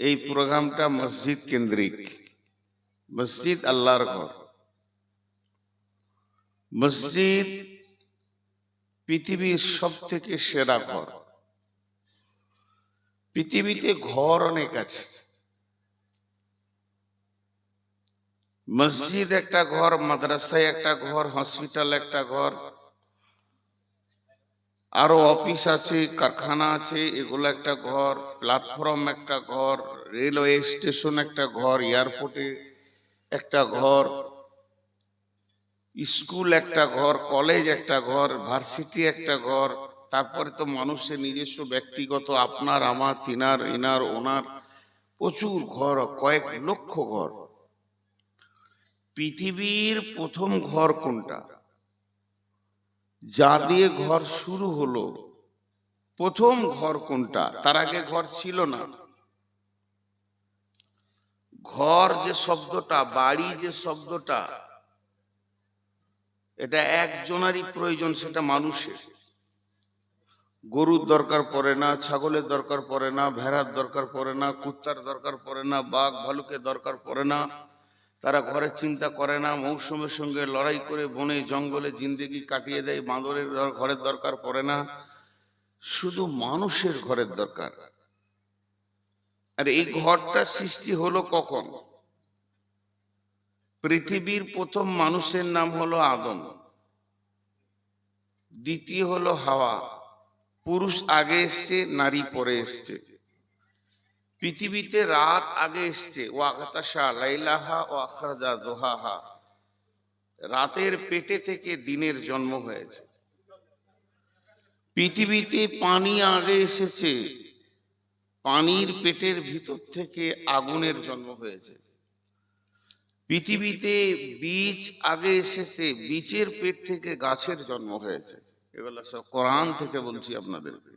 এই প্রোগ্রামটা মসজিদ কেন্দ্রিক। মসজিদ আল্লাহর ঘর। মসজিদ পৃথিবীর সব থেকে সেরা ঘর। পৃথিবীতে ঘর অনেক আছে, মসজিদ একটা ঘর, মাদ্রাসায় একটা ঘর, হসপিটাল একটা ঘর, আরো অফিস আছে, কারখানা আছে, এগুলো একটা ঘর, প্ল্যাটফর্ম একটা ঘর, রেলওয়ে স্টেশন একটা ঘর, এয়ারপোর্টে একটা ঘর, স্কুল একটা ঘর, কলেজ একটা ঘর, ভার্সিটি একটা ঘর। তারপরে তো মানুষের নিজস্ব ব্যক্তিগত আপনার আমার তিনার ইনার ওনার প্রচুর ঘর, কয়েক লক্ষ ঘর। পৃথিবীর প্রথম ঘর কোনটা, যা দিয়ে ঘর শুরু হলো, প্রথম ঘর কোনটা? তার আগে ঘর ছিল না। ঘর যে শব্দটা, বাড়ি যে শব্দটা, এটা একজনেরই প্রয়োজন, সেটা মানুষের। গরুর দরকার পড়ে না, ছাগলের দরকার পড়ে না, ভেড়ার দরকার পড়ে না, কুত্তার দরকার পড়ে না, বাঘ ভালুকের দরকার পড়ে না। তারা ঘরের চিন্তা করে না, মৌসুমের সঙ্গে লড়াই করে বনে জঙ্গলে জিন্দেগি কাটিয়ে দেয়। বাঁদরের ঘরের দরকার পড়ে না, শুধু মানুষের ঘরের দরকার। আর এই ঘরটা সৃষ্টি হলো কখন? পৃথিবীর প্রথম মানুষের নাম হলো আদম, দ্বিতীয় হলো হাওয়া। পুরুষ আগে এসছে, নারী পরে এসছে। পৃথিবীতে রাত আগে এসছে, ও আগাতাশা লাইলাহা ও আখরাজা দোহাহা। রাতের পেটে থেকে দিনের জন্ম হয়েছে। পৃথিবীতে পানি আগে এসেছে, পানির পেটের ভিতর থেকে আগুনের জন্ম হয়েছে। পৃথিবীতে বীজ আগে এসেছে, বীজের পেট থেকে গাছের জন্ম হয়েছে। এগুলো সব কোরআন থেকে বলছি আপনাদেরকে।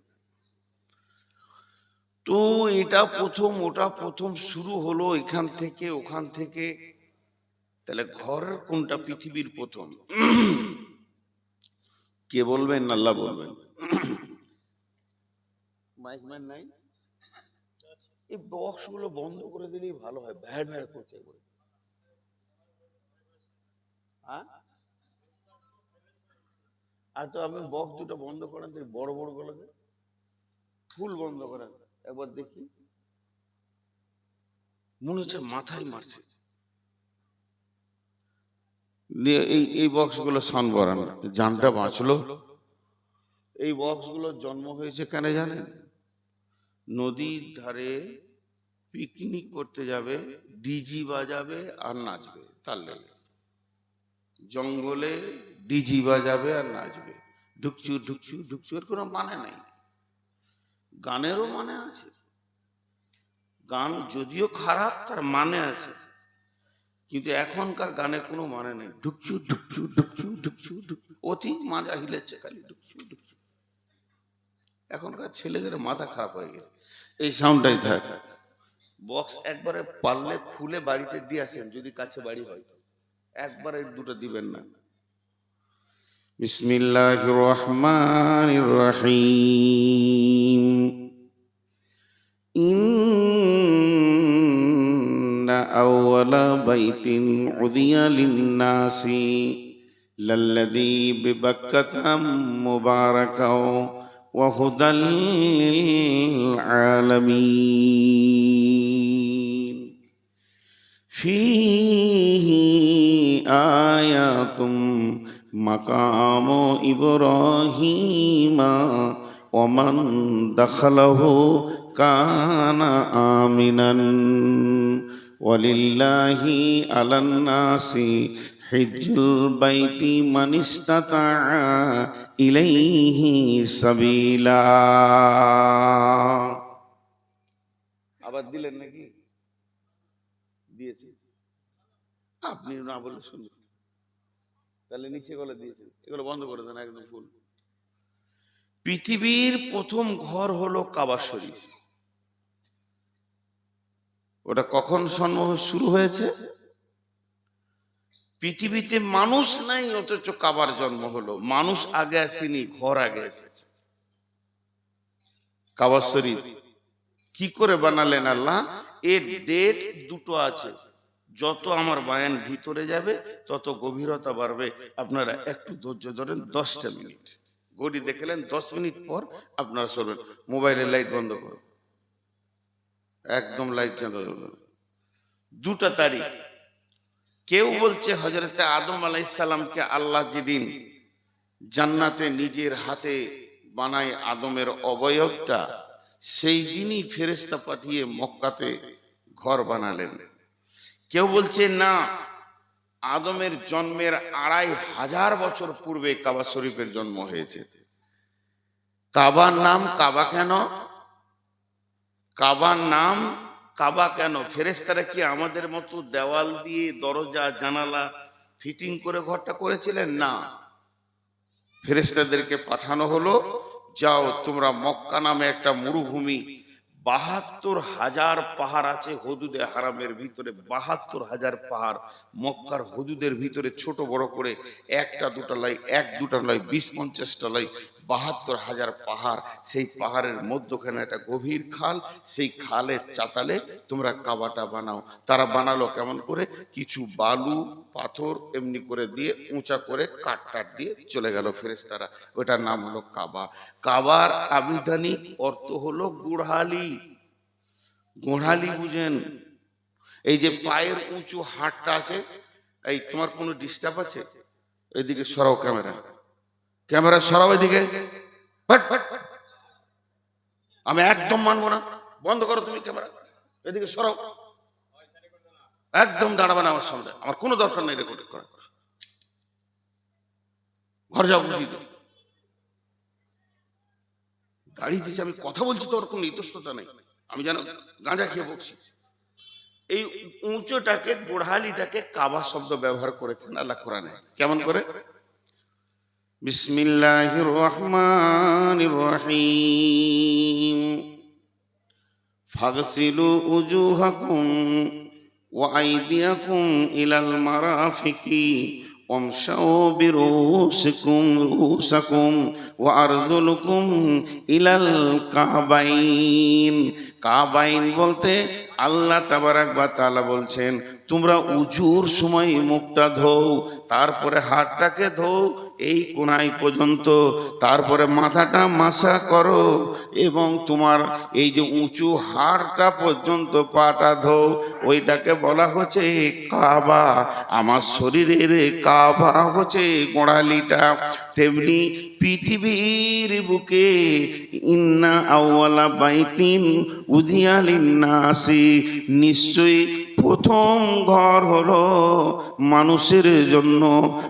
তো এটা প্রথম, ওটা প্রথম, শুরু হলো এখান থেকে ওখান থেকে। তাহলে ঘর কোনটা পৃথিবীর প্রথম? কে বলবেন? আল্লাহ বলবেন। মাইক ম্যান নাই? এই বক্স গুলো বন্ধ করে দিলেই ভালো হয়, ভ্যার ভ্যার করছে। হ্যাঁ, আর তো আপনি বক্স দুটো বন্ধ করেন, তো বড় বড় গুলোকে ফুল বন্ধ করেন, একবার দেখি। মনে হচ্ছে মাথায় মারছে। এই এই বক্স গুলো সান বাড়ান, জানটা বাঁচলো। এই বক্স গুলোর জন্ম হয়েছে কেন জানেন? নদীর ধারে পিকনিক করতে যাবে, ডিজি বাজাবে আর নাচবে, তার লেগে। জঙ্গলে ডিজি বাজাবে আর নাচবে, ঢুকছু ঢুকছু ঢুকছু, এর কোনো মানে নাই। গানেরও মানে আছে, গান যদিও খারাপ তার মানে আছে, কিন্তু এখনকার গানের কোনো মানে নেই। ঢুকছু ঢুকছু ঢুকছু ঢুকছু ঢুকছু, অতি মাজা হিলেছে খালি ঢুকছু ঢুকছু। এখনকার ছেলেদের মাথা খারাপ হয়ে গেছে, এই সাউন্ডটাই থাকে। বক্স একবারে পারলে খুলে বাড়িতে দিয়ে আসেন, যদি কাছে বাড়ি হয়। একবারে দুটো দিবেন না। বিসমিল্লাহির রহমানির রহিম। ইন্না আউওয়ালা বাইতিন উদিয়া লিন-নাসি লাল্লাযী বিবাক্কাতা মুবারাকাও ওয়া হুদাল লিল-আলামিন। ফীহি আয়াতুম মাকামু ইব্রাহিমা ওয়া মান দাখালাহু কানা আমিনান ওয়ালিল্লাহি আলান নাসি হিজ্জুল বাইতি মান ইসতাতা ইলাইহি সাবিলা। আবার দিলেন নাকি? দিয়েছি, আপনি না বলে শুনুন। তাহলে নিচে গলে দিয়েছেন, এগুলো বন্ধ করে দেন একদম ফুল। পৃথিবীর প্রথম ঘর হলো কাবা শরীফ। ওটা কখন শুরু হয়েছে? পৃথিবীতে মানুষ নাই, অথচ কাবার জন্ম হলো। মানুষ আগে আসেনি, ঘর আগে এসেছে। কাবা শরীফ কি করে বানালেন আল্লাহ? এর ডেট দুটো আছে। যত আমার বয়ান ভিতরে যাবে তত গভীরতা বাড়বে। আপনারা একটু ধৈর্য ধরেন, 10টা মিনিট ঘড়ি দেখলেন, 10 মিনিট পর আপনারা চলবেন। মোবাইলের লাইট বন্ধ করো, একদম লাইট চালু করবেন। 2টা তারিখ। কেউ বলছে হযরতে আদম আলাইহিস সালামকে আল্লাহ যেদিন জান্নাতে নিজের হাতে বানায় আদমের অবয়বটা, সেই দিনই ফেরেশতা পাঠিয়ে মক্কাতে ঘর বানালেন। কেউ বলছে না, আদমের জন্মের 2500 বছর পূর্বে কাবা শরীফের জন্ম হয়েছে। কাবার নাম কাবা কেন? কাবার নাম কাবা কেন? ফেরেশতারা কি আমাদের মতো দেওয়াল দিয়ে দরজা জানালা ফিটিং করে ঘরটা করেছিলেন? না, ফেরেশতাদেরকে পাঠানো হলো, যাও তোমরা মক্কা নামে একটা মরুভূমি, 72,000 পাহাড় আছে হুদুদে হারামের ভিতরে, 72,000 পাহাড় মক্কার হুদুদের ভিতরে, ছোট বড় করে একটা দুটা লাই, এক দুটা নয়, 20-50টা লাই, 72,000 পাহাড়। সেই পাহাড়ের মধ্যখানে একটা গভীর খাল, সেই খালের চাতালে তোমরা কাবাটা বানাও। তারা বানালো কেমন করে? কিছু বালু পাথর এমনি করে দিয়ে উঁচা করে কাঠ টাট দিয়ে চলে গেল ফেরেশতারা। ওটার নাম হলো কাবা। কাবার আবিধানিক অর্থ হলো গোড়ালি। গোড়ালি বুঝেন? এই যে পায়ের উঁচু হাড়টা আছে, এই তোমার কোনো ডিস্টার্ব আছে? এদিকে সরাও ক্যামেরা, ক্যামেরা সরাও এদিকে। Hot, hot. আমি একদম মানবো না, বন্ধ করো তুমি ক্যামেরা, এদিকে সরাও, একদম দাঁড়াবে না আমার সামনে, আমার কোনো দরকার নেই রেকর্ড করা। ঘর যাও, বুঝিয়ে দাও। দাঁড়িয়ে দিয়েছি, আমি কথা বলছি তো, ওর কোনো ইতস্ততা নেই, আমি যেন গাঁজা খেয়ে বকছি। এই উঁচুটাকে, গোড়ালিটাকে কাবা শব্দ ব্যবহার করেছেন আল্লাহ কোরআনে। কেমন করে? বিসমিল্লাহির রহমানির রহিম। ফাগসিলু উজুহাকুম ওয়া আইদিয়াকুম ইলাল মারাফিকি ওয়ামশাউ বিরুসিকুম ওয়া আরজুলুকুম ইলাল কাবাইন। কাবাইন বলতে আল্লাহ তাবারাক ওয়া তাআলা বলছেন, তোমরা উজুর সময় মুখটা ধোও, তারপরে হাতটাকে ধোও এই কোনায় পর্যন্ত, তারপরে মাথাটা মাসা করো, এবং তোমার এই যে উঁচু হাড়টা পর্যন্ত পাটা ধোও, ওইটাকে বলা হচ্ছে কাবা। আমার শরীরের কাবা হচ্ছে গোড়ালিটা। তেমনি পৃথিবীর বুকে ইন্না আউয়ালা বাইতিন উযিয়া লিন্নাসি, নিশ্চয়ই প্রথম ঘর হলো মানুষের জন্য,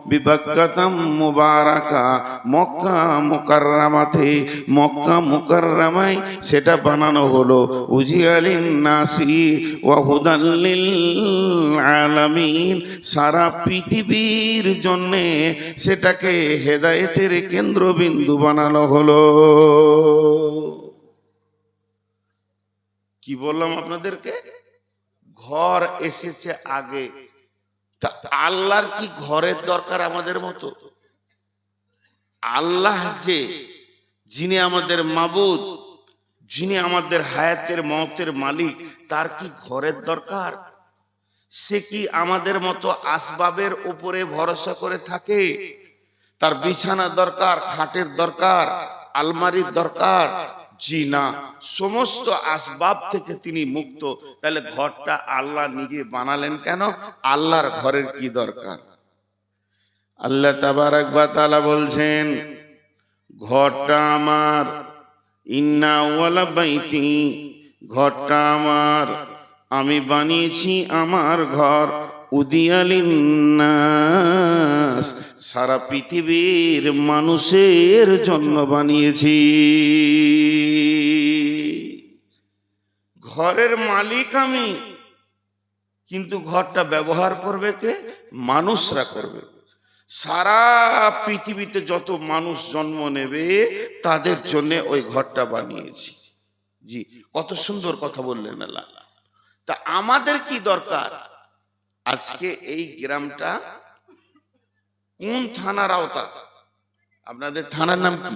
বিবাক্কাতাম মুবারাকা, মক্কা মুকাররামাতে, মক্কা মুকাররামায় সেটা বানানো হলো উযিয়া লিন্নাসি ওয়া হুদাল লিল আলামিন, সারা পৃথিবীর জন্য সেটাকে হেদায়েতের কেন্দ্রবিন্দু বানানো হলো। কি বললাম আপনাদেরকে? ঘর এসেছে আগে। তা আল্লাহর কি ঘরের দরকার আমাদের মতো? আল্লাহ যে, যিনি আমাদের মাবুদ, যিনি আমাদের হায়াতের মওতের মালিক, তার কি ঘরের দরকার? সে কি আমাদের মতো আসবাবের উপরে ভরসা করে থাকে? তার বিছানা দরকার, খাটের দরকার, আলমারির দরকার? জি না, সমস্ত আসবাব থেকে তিনি মুক্ত। তাহলে ঘরটা আল্লাহ নিজে বানালেন কেন? আল্লাহর ঘরের কি দরকার? আল্লাহ তাবারাক ওয়া তাআলা বলছেন, ঘরটা আমার, ইন্না ওয়ালা বাইতি, ঘরটা আমার, আমি বানিয়েছি আমার ঘর, উযিয়া লিন্নাস, সারা পৃথিবীর মানুষের জন্য বানিয়েছি। ঘরের মালিক আমি, কিন্তু ঘরটা ব্যবহার করবে কে? মানুষরা করবে। সারা পৃথিবীতে যত মানুষ জন্ম নেবে তাদের জন্য ওই ঘরটা বানিয়েছি। জি, কত সুন্দর কথা বললেন আল্লাহ। তা আমাদের কি দরকার? আজকে এই গ্রামটা কোন থানার আওতা? আপনাদের থানার নাম কি?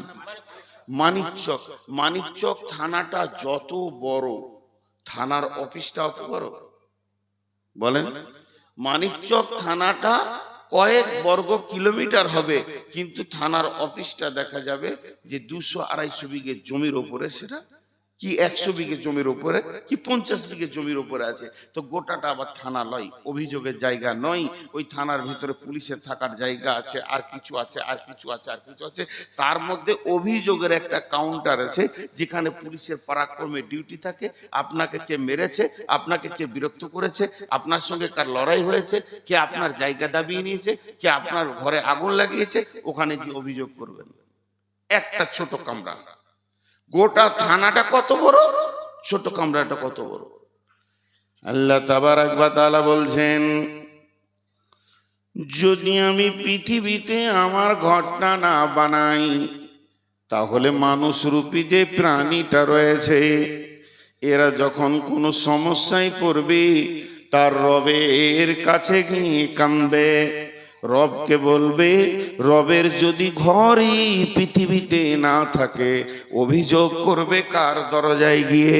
মানিকচক। মানিকচক থানাটা যত বড়, থানার অফিসটা অত বড়, বলেন? মানিকচক থানাটা কয়েক বর্গ কিলোমিটার হবে, কিন্তু থানার অফিসটা দেখা যাবে যে 200-250 বিঘে জমির ওপরে, সেটা কি 100 বিঘে জমির উপরে কি 50 বিঘে জমির উপরে আছে। তো গোটাটা আবার থানা নয়, অভিযোগের জায়গা নয়। ওই থানার ভিতরে পুলিশের থাকার জায়গা আছে, আর কিছু আছে, আর কিছু আছে, আর কিছু আছে। তার মধ্যে অভিযোগের একটা কাউন্টার আছে, যেখানে পুলিশের পরাক্রমে ডিউটি থাকে। আপনাকে কে মেরেছে, আপনাকে কে বিরক্ত করেছে, আপনার সঙ্গে কার লড়াই হয়েছে, কে আপনার জায়গা দাবিয়ে নিয়েছে, কে আপনার ঘরে আগুন লাগিয়েছে, ওখানে যে অভিযোগ করবেন। একটা ছোট কামরা, গোটা থানাটা কত বড়, ছোট কামরাটা কত বড়। আল্লাহ তাবারাক ওয়া তাআলা বলছেন, যদি আমি পৃথিবীতে আমার ঘরটা না বানাই, তাহলে মানুষ রূপী যে প্রাণীটা রয়েছে, এরা যখন কোনো সমস্যায় পড়বে, তার রবের কাছে গিয়ে কাঁদবে, রবকে বলবে, রবের যদি ঘরই পৃথিবীতে না থাকে, অভিযোগ করবে কার দরজায় গিয়ে,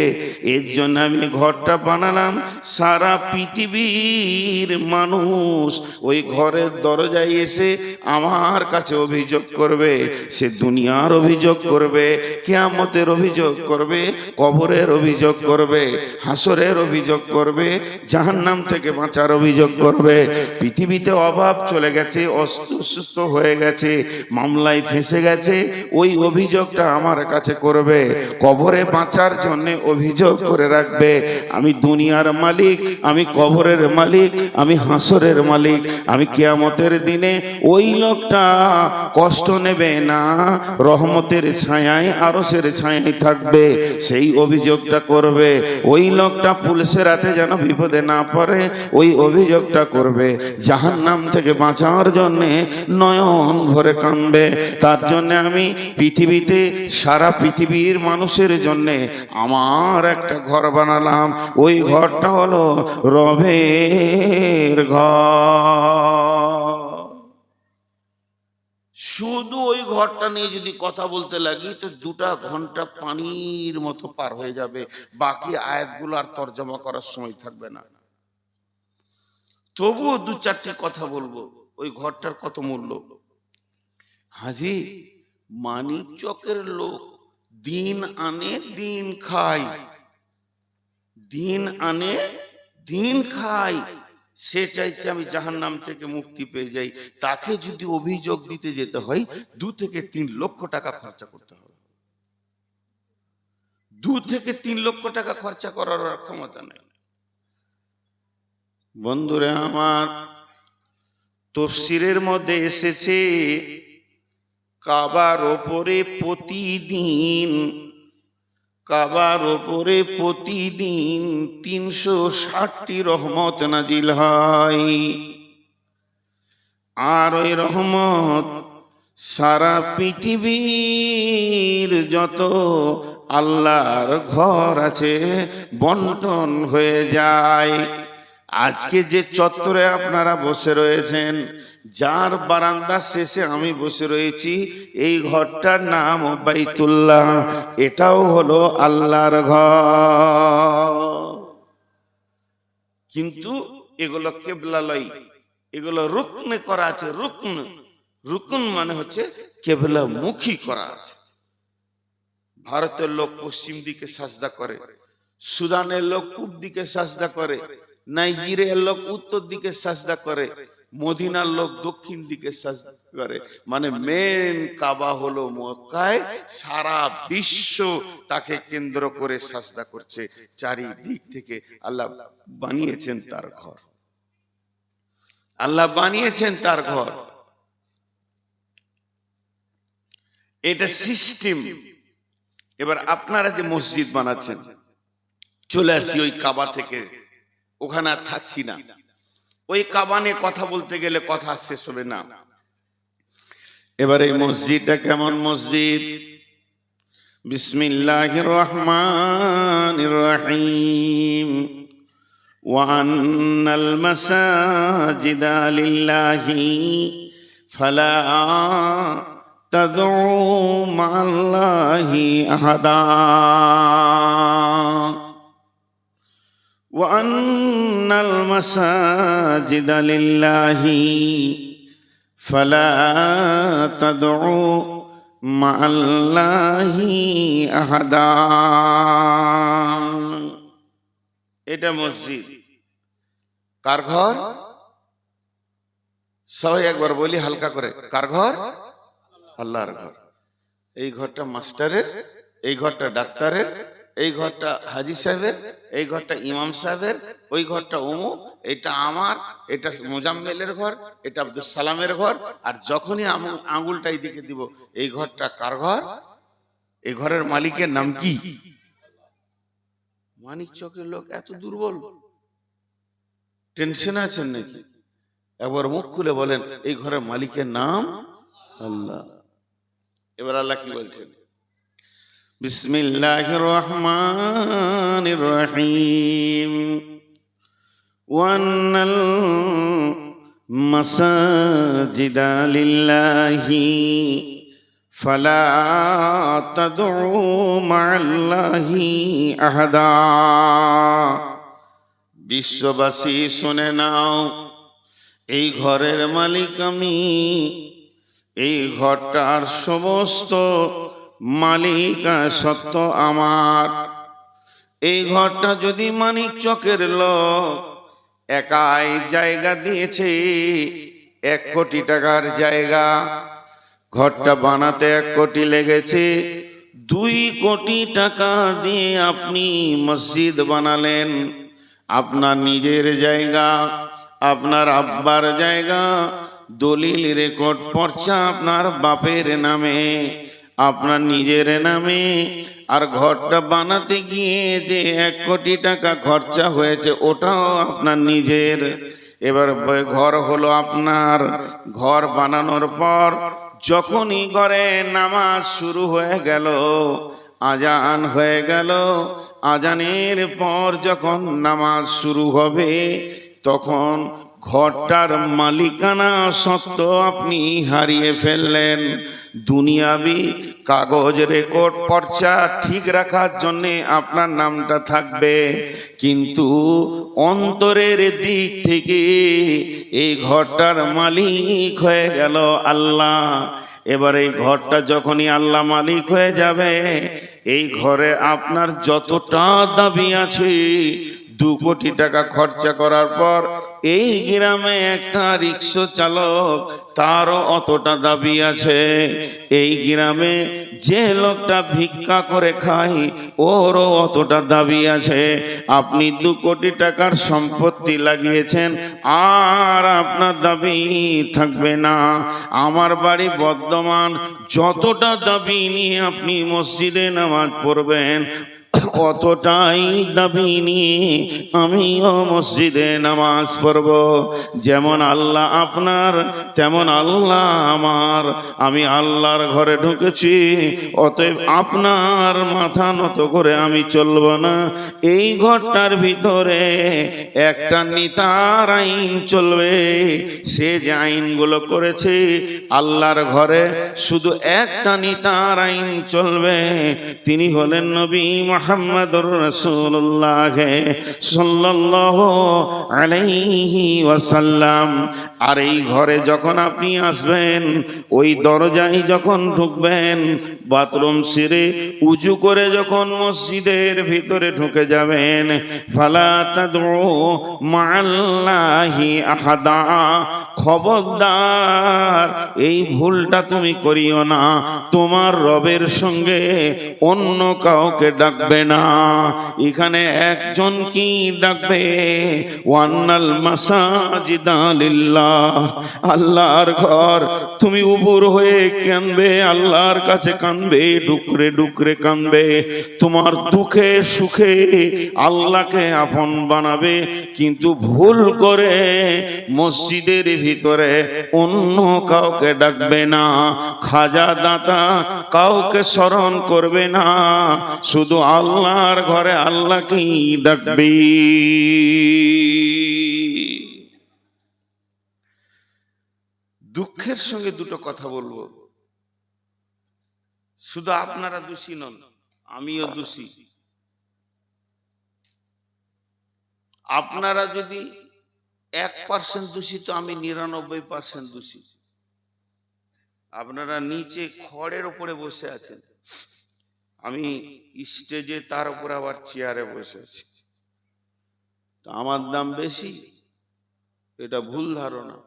এর জন্য আমি ঘরটা বানালাম। সারা পৃথিবীর মানুষ ওই ঘরের দরজায় এসে আমার কাছে অভিযোগ করবে। সে দুনিয়ার অভিযোগ করবে, কিয়ামতের অভিযোগ করবে, কবরের অভিযোগ করবে, হাসরের অভিযোগ করবে, জাহান্নাম থেকে বাঁচার অভিযোগ করবে। পৃথিবীতে অভাব চলে গেছে, অসুস্থ হয়ে গেছে, মামলায় ফেঁসে গেছে, ওই অভিযোগটা আমার কাছে করবে। কবরে বাঁচার জন্য অভিযোগ করে রাখবে, আমি দুনিয়ার মালিক, আমি কবরের মালিক, আমি হাসরের মালিক, আমি কিয়ামতের দিনে ওই লোকটা কষ্ট নেবে না, রহমতের ছায়ায়, আরশের ছায়ায় থাকবে, সেই অভিযোগটা করবে। ওই লোকটা পুলিশের হাতে যেন বিপদে না পড়ে, ওই অভিযোগটা করবে। জাহান্নাম থেকে বাঁচার জন্যে নয়ন ভরে কাঁদবে। তার জন্য আমি পৃথিবীতে সারা পৃথিবীর মানুষের জন্যে আমার একটা ঘর বানালাম। ওই ঘরটা হলো রবের ঘর। শুধু ওই ঘরটা নিয়ে যদি কথা বলতে লাগি তো 2 ঘন্টা পানির মতো পার হয়ে যাবে, বাকি আয়াতগুলো আর তর্জমা করার সময় থাকবে না। তবুও 2-4টি কথা বলবো। ওই ঘরটার কত মূল্য। হাজি, মানিকচকের লোক দিন আনে দিন খায়, দিন আনে দিন খায়, সে চাইছে আমি জাহান্নাম থেকে মুক্তি পেয়ে যাই। তাকে যদি অভিযোগ দিতে যেতে হয় 2 থেকে 3 লক্ষ টাকা খরচা করতে হবে। 2 থেকে 3 লক্ষ টাকা খরচা করার ক্ষমতা নেই। বন্ধুরা আমার, তাফসীরের মধ্যে এসেছে, কাবার ওপরে প্রতিদিন, কাবার ওপরে প্রতিদিন 360টি রহমত নাজিল হয়। আর ওই রহমত সারা পৃথিবীর যত আল্লাহর ঘর আছে বন্টন হয়ে যায়। আজকে যে চত্বরে আপনারা বসে রয়েছেন, যার বারান্দা শেষে আমি বসে রয়েছি, এই ঘরটার নাম বাইতুল্লাহ। এটাও হলো আল্লাহর ঘর। কিন্তু এগুলো কেবলা লয়, এগুলো রুকনে করা আছে। রুকন, রুকন মানে হচ্ছে কেবলা মুখী করা আছে। ভারতের লোক পশ্চিম দিকে সাজদা করে, সুদানের লোক পূব দিকে সাজদা করে, নাইজেরিয়ার লোক উত্তর দিকে সাজদা করে, মদিনার লোক দক্ষিণ দিকে সাজদা করে। মানে মেন কাবা হলো মক্কায়, সারা বিশ্ব তাকে কেন্দ্র করে সাজদা করছে। চারিদিক থেকে আল্লাহ বানিয়েছেন তার ঘর, আল্লাহ বানিয়েছেন তার ঘর। এটা সিস্টেম। এবার আপনারা যে মসজিদ বানাচ্ছেন, চলে আসি ওই কাবা থেকে, ওখানে আর থাকছি না। ওই কাবা নিয়ে কথা বলতে গেলে কথা শেষ হবে না। এবার এই মসজিদটা কেমন মসজিদ? বিসমিল্লাহির রহমানির রহিম। ওয়া আন্নাল মাসাজিদা লিল্লাহি ফালা তাদউ মা'আল্লাহি আহাদা। وأن المساجد لله فلا تدعوا مع الله أحدا। এটা মসজিদ কার ঘর? সবাই একবার বলি হালকা করে, কার ঘর? আল্লাহর ঘর। এই ঘরটা মাস্টারের, এই ঘরটা ডাক্তারের, এই ঘরটা হাজি সাহেবের, এই ঘরটা ইমাম সাহেবের, ওই ঘরটা অমুক, এটা আমার, এটা মোজাম্মেলের ঘর, এটা আব্দুল সালামের ঘর। আর যখনই আঙুলটা এইদিকে দিব, এই ঘরটা কার ঘর? এই ঘরের মালিকের নাম কি? মানিক চকের লোক এত দুর্বল, টেনশন আছেন নাকি? একবার মুখ খুলে বলেন এই ঘরের মালিকের নাম আল্লাহ। এবার আল্লাহ কি বলছেন? বিসমিল্লাহির রহমানির রহিম। ওয়ান্নাল মাসাজিদা লিল্লাহি ফালা তাদউ মা'আল্লাহি আহাদা। বিশ্ববাসী শুনে নাও, এই ঘরের মালিক আমি, এই ঘরটার সমস্ত মালিক সত্য আমার। এই ঘরটা যদি মানিক চকের লোক একাই জায়গা দিয়েছে, 1 কোটি টাকার জায়গা, ঘরটা বানাতে 1 কোটি লেগেছে, 2 কোটি টাকা দিয়ে আপনি মসজিদ বানালেন। আপনার নিজের জায়গা, আপনার আব্বার জায়গা, দলিল রেকর্ড পর্চা আপনার বাপের নামে, আপনার নিজের নামে। আর ঘরটা বানাতে গিয়ে যে 1 কোটি টাকা খরচা হয়েছে ওটাও আপনার নিজের। এবার ঘর হলো আপনার। ঘর বানানোর পর যখনই ঘরে নামাজ শুরু হয়ে গেল, আজান হয়ে গেল, আজানের পর যখন নামাজ শুরু হবে, তখন ঘরটার মালিকানা সত্ত্ব আপনি হারিয়ে ফেললেন। দুনিয়াবি কাগজ রেকর্ড পর্চা ঠিক রাখার জন্য আপনার নামটা থাকবে, কিন্তু অন্তরের দিক থেকে এই ঘরটার মালিক হয়ে গেল আল্লাহ। এবার এই ঘরটা যখনই আল্লাহ মালিক হয়ে যাবে, এই ঘরে আপনার যতটা দাবি আছে, 2 কোটি টাকা খরচা করার পর এই গ্রামে একটা রিক্সা চালক, তারও অতটা দাবি আছে। এই গ্রামে যে লোকটা ভিক্ষা করে খায়, ওরও অতটা দাবি আছে। আপনি 2 কোটি টাকার সম্পত্তি লাগিয়েছেন, আর আপনার দাবি থাকবে না। আমার বাড়ি বর্ধমান, যতটা দাবি নিয়ে আপনি মসজিদে নামাজ পড়বেন, অতটাই দাবি নিয়ে আমিও মসজিদে নামাজ পড়ব। যেমন আল্লাহ আপনার, তেমন আল্লাহ আমার। আমি আল্লাহর ঘরে ঢুকেছি, অতএব আপনার মাথা নত করে আমি চলব না। এই ঘরটার ভিতরে একটা নিতার আইন চলবে। সে যে আইনগুলো করেছে, আল্লাহর ঘরে শুধু একটা নিতার আইন চলবে। তিনি হলেন নবী মুহাম্মদুর রাসূলুল্লাহ সাল্লাল্লাহু আলাইহি ওয়াসাল্লাম। আর এই ঘরে যখন আপনি আসবেন, ওই দরজায় যখন ঢুকবেন, বাথরুম সেরে উজু করে যখন মসজিদের ভিতরে ঢুকে যাবেন, ফালা তাদউ মা'আল্লাহি আহাদা। খবরদার এই ভুলটা তুমি করিও না, তোমার রবের সঙ্গে অন্য কাউকে ডাকবে না। এখানে একজন কি ডাকবে? ওয়ান্নাল মাসাজিদা লিল্লাহ। আল্লাহর ঘর, তুমি উপর হয়ে কাঁদবে, আল্লাহর কাছে কাঁদবে, ডুকরে ডুকরে কাঁদবে। তোমার দুঃখে সুখে আল্লাহকে আপন বানাবে, কিন্তু ভুল করে মসজিদের ভিতরে অন্য কাউকে ডাকবে না। খাজা দাতা কাউকে স্মরণ করবে না, শুধু আল্লাহর ঘরে আল্লাহকেই ডাকবে। দুঃখের সঙ্গে দুটো কথা বলবো। শুধু আপনারা দোষী নন, আমিও দোষী। আপনারা যদি 1% দোষী, তো আমি 99% দোষী। আপনারা নিচে খড়ের উপরে বসে আছেন, আমি স্টেজে তার উপরে আবার চেয়ারে বসে আছি, তো আমার দাম বেশি? এটা ভুল ধারণা।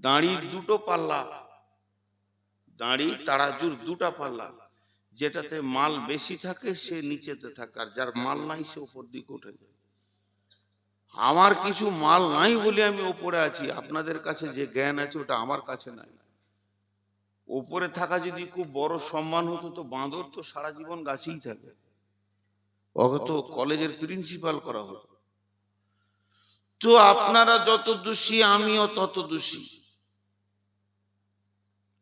দাঁড়ির দুটো পাল্লা, দাঁড়ি তারাজুর দুটা পাল্লা, যেটাতে মাল বেশি থাকে সে নিচেতে থাকে, আর যার মাল নাই সে উপর দিকে উঠে যায়। আমার কিছু মাল নাই বলে আমি উপরে আছি, আপনাদের কাছে যে জ্ঞান আছে ওটা আমার কাছে নাই। উপরে থাকা যদি খুব বড় সম্মান হতো, তো বাঁদর তো সারা জীবন গাছেই থাকে, ওকে তো কলেজের প্রিন্সিপাল করা হতো। তো আপনারা যত দোষী আমিও তত দোষী।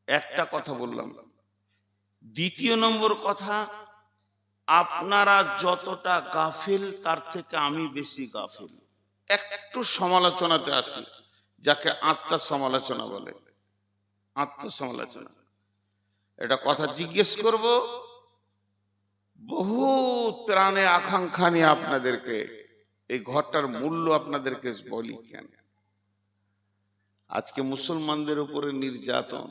একটা কথা বললাম। দ্বিতীয় নম্বর কথা, আপনারা যতটা গাফিল তার থেকে আমি বেশি গাফিল। একটু সমালোচনাতে আসি, যাকে আত্ম সমালোচনা বলে। আত্মসমালোচনা, এটা কথা জিজ্ঞেস করব, বহু ত্রাণে আকাঙ্ক্ষা নিয়ে আপনাদেরকে, এই ঘরটার মূল্য আপনাদেরকে বলি কেন। আজকে মুসলমানদের উপরে নির্যাতন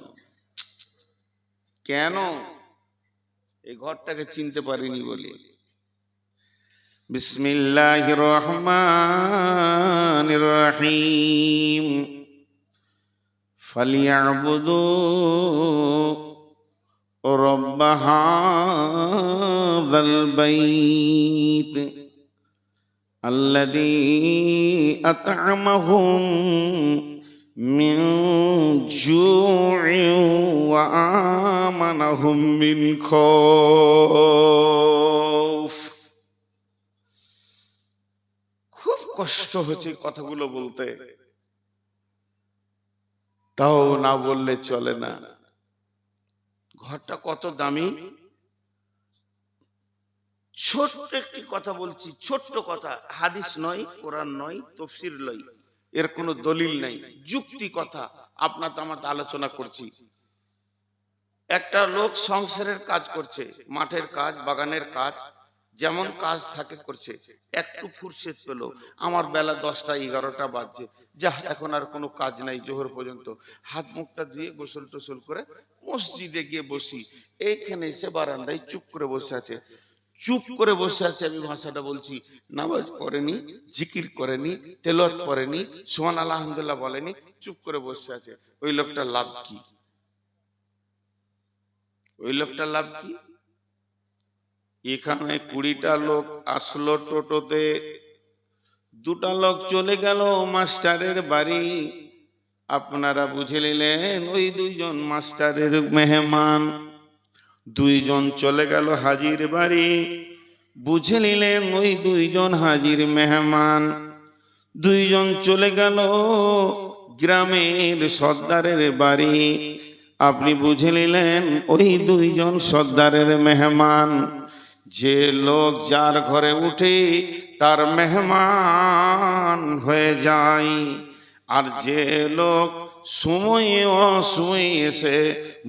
কেন? এই ঘরটাকে চিনতে পারিনি বলি। বিসমিল্লাহির রহমানির রহিম। ফালিয়াবুদু রব্ব হাযাল বাইত আল্লাযী আত'আমাহুম মিন জু'ইন ওয়া আমানাহুম মিন খাউফ। খুব কষ্ট হচ্ছে কথাগুলো বলতে, তাও না বললে চলে না। ঘরটা কত দামি। ছোট্ট একটি কথা বলছি, ছোট্ট কথা, হাদিস নয়, কোরআন নয়, তাফসীর নয়, এর কোনো দলিল নাই, যুক্তি কথা আপনার তো আমার আলোচনা করছি। একটা লোক সংসারের কাজ করছে, মাঠের কাজ, বাগানের কাজ, যেমন কাজ থাকে করছে, একটু ফুরসত পেল, আমার বেলা 10টা 11টা বাজছে, যা এখন আর কোনো কাজ নাই, জোহর পর্যন্ত হাত মুখটা ধুয়ে গোসল টোসল করে মসজিদে গিয়ে বসি। এইখানে এসে বারান্দায় চুপ করে বসে আছে, চুপ করে বসে আছে, আমি ভাষাটা বলছি, নামাজ পড়েনি, জিকির করেনি, তেলাওয়াত করেনি, সুবহানাল্লাহ আলহামদুলিল্লাহ বলেনি, চুপ করে বসে আছে। ওই লোকটার লাভ কি? ওই লোকটার লাভ কি? এখানে 20টা লোক আসলো টোটোতে, 2টা লোক চলে গেল মাস্টারের বাড়ি। আপনারা বুঝে নিলেন ওই 2জন মাস্টারের মেহমান। 2জন চলে গেল হাজির বাড়ি, বুঝে নিলেন ওই 2জন হাজির মেহমান। 2জন চলে গেল গ্রামের সর্দারের বাড়ি, আপনি বুঝে নিলেন ওই 2জন সর্দারের মেহমান। যে লোক যার ঘরে উঠে তার মেহমান হয়ে যায়, আর যে লোক সময়ে অসময়ে এসে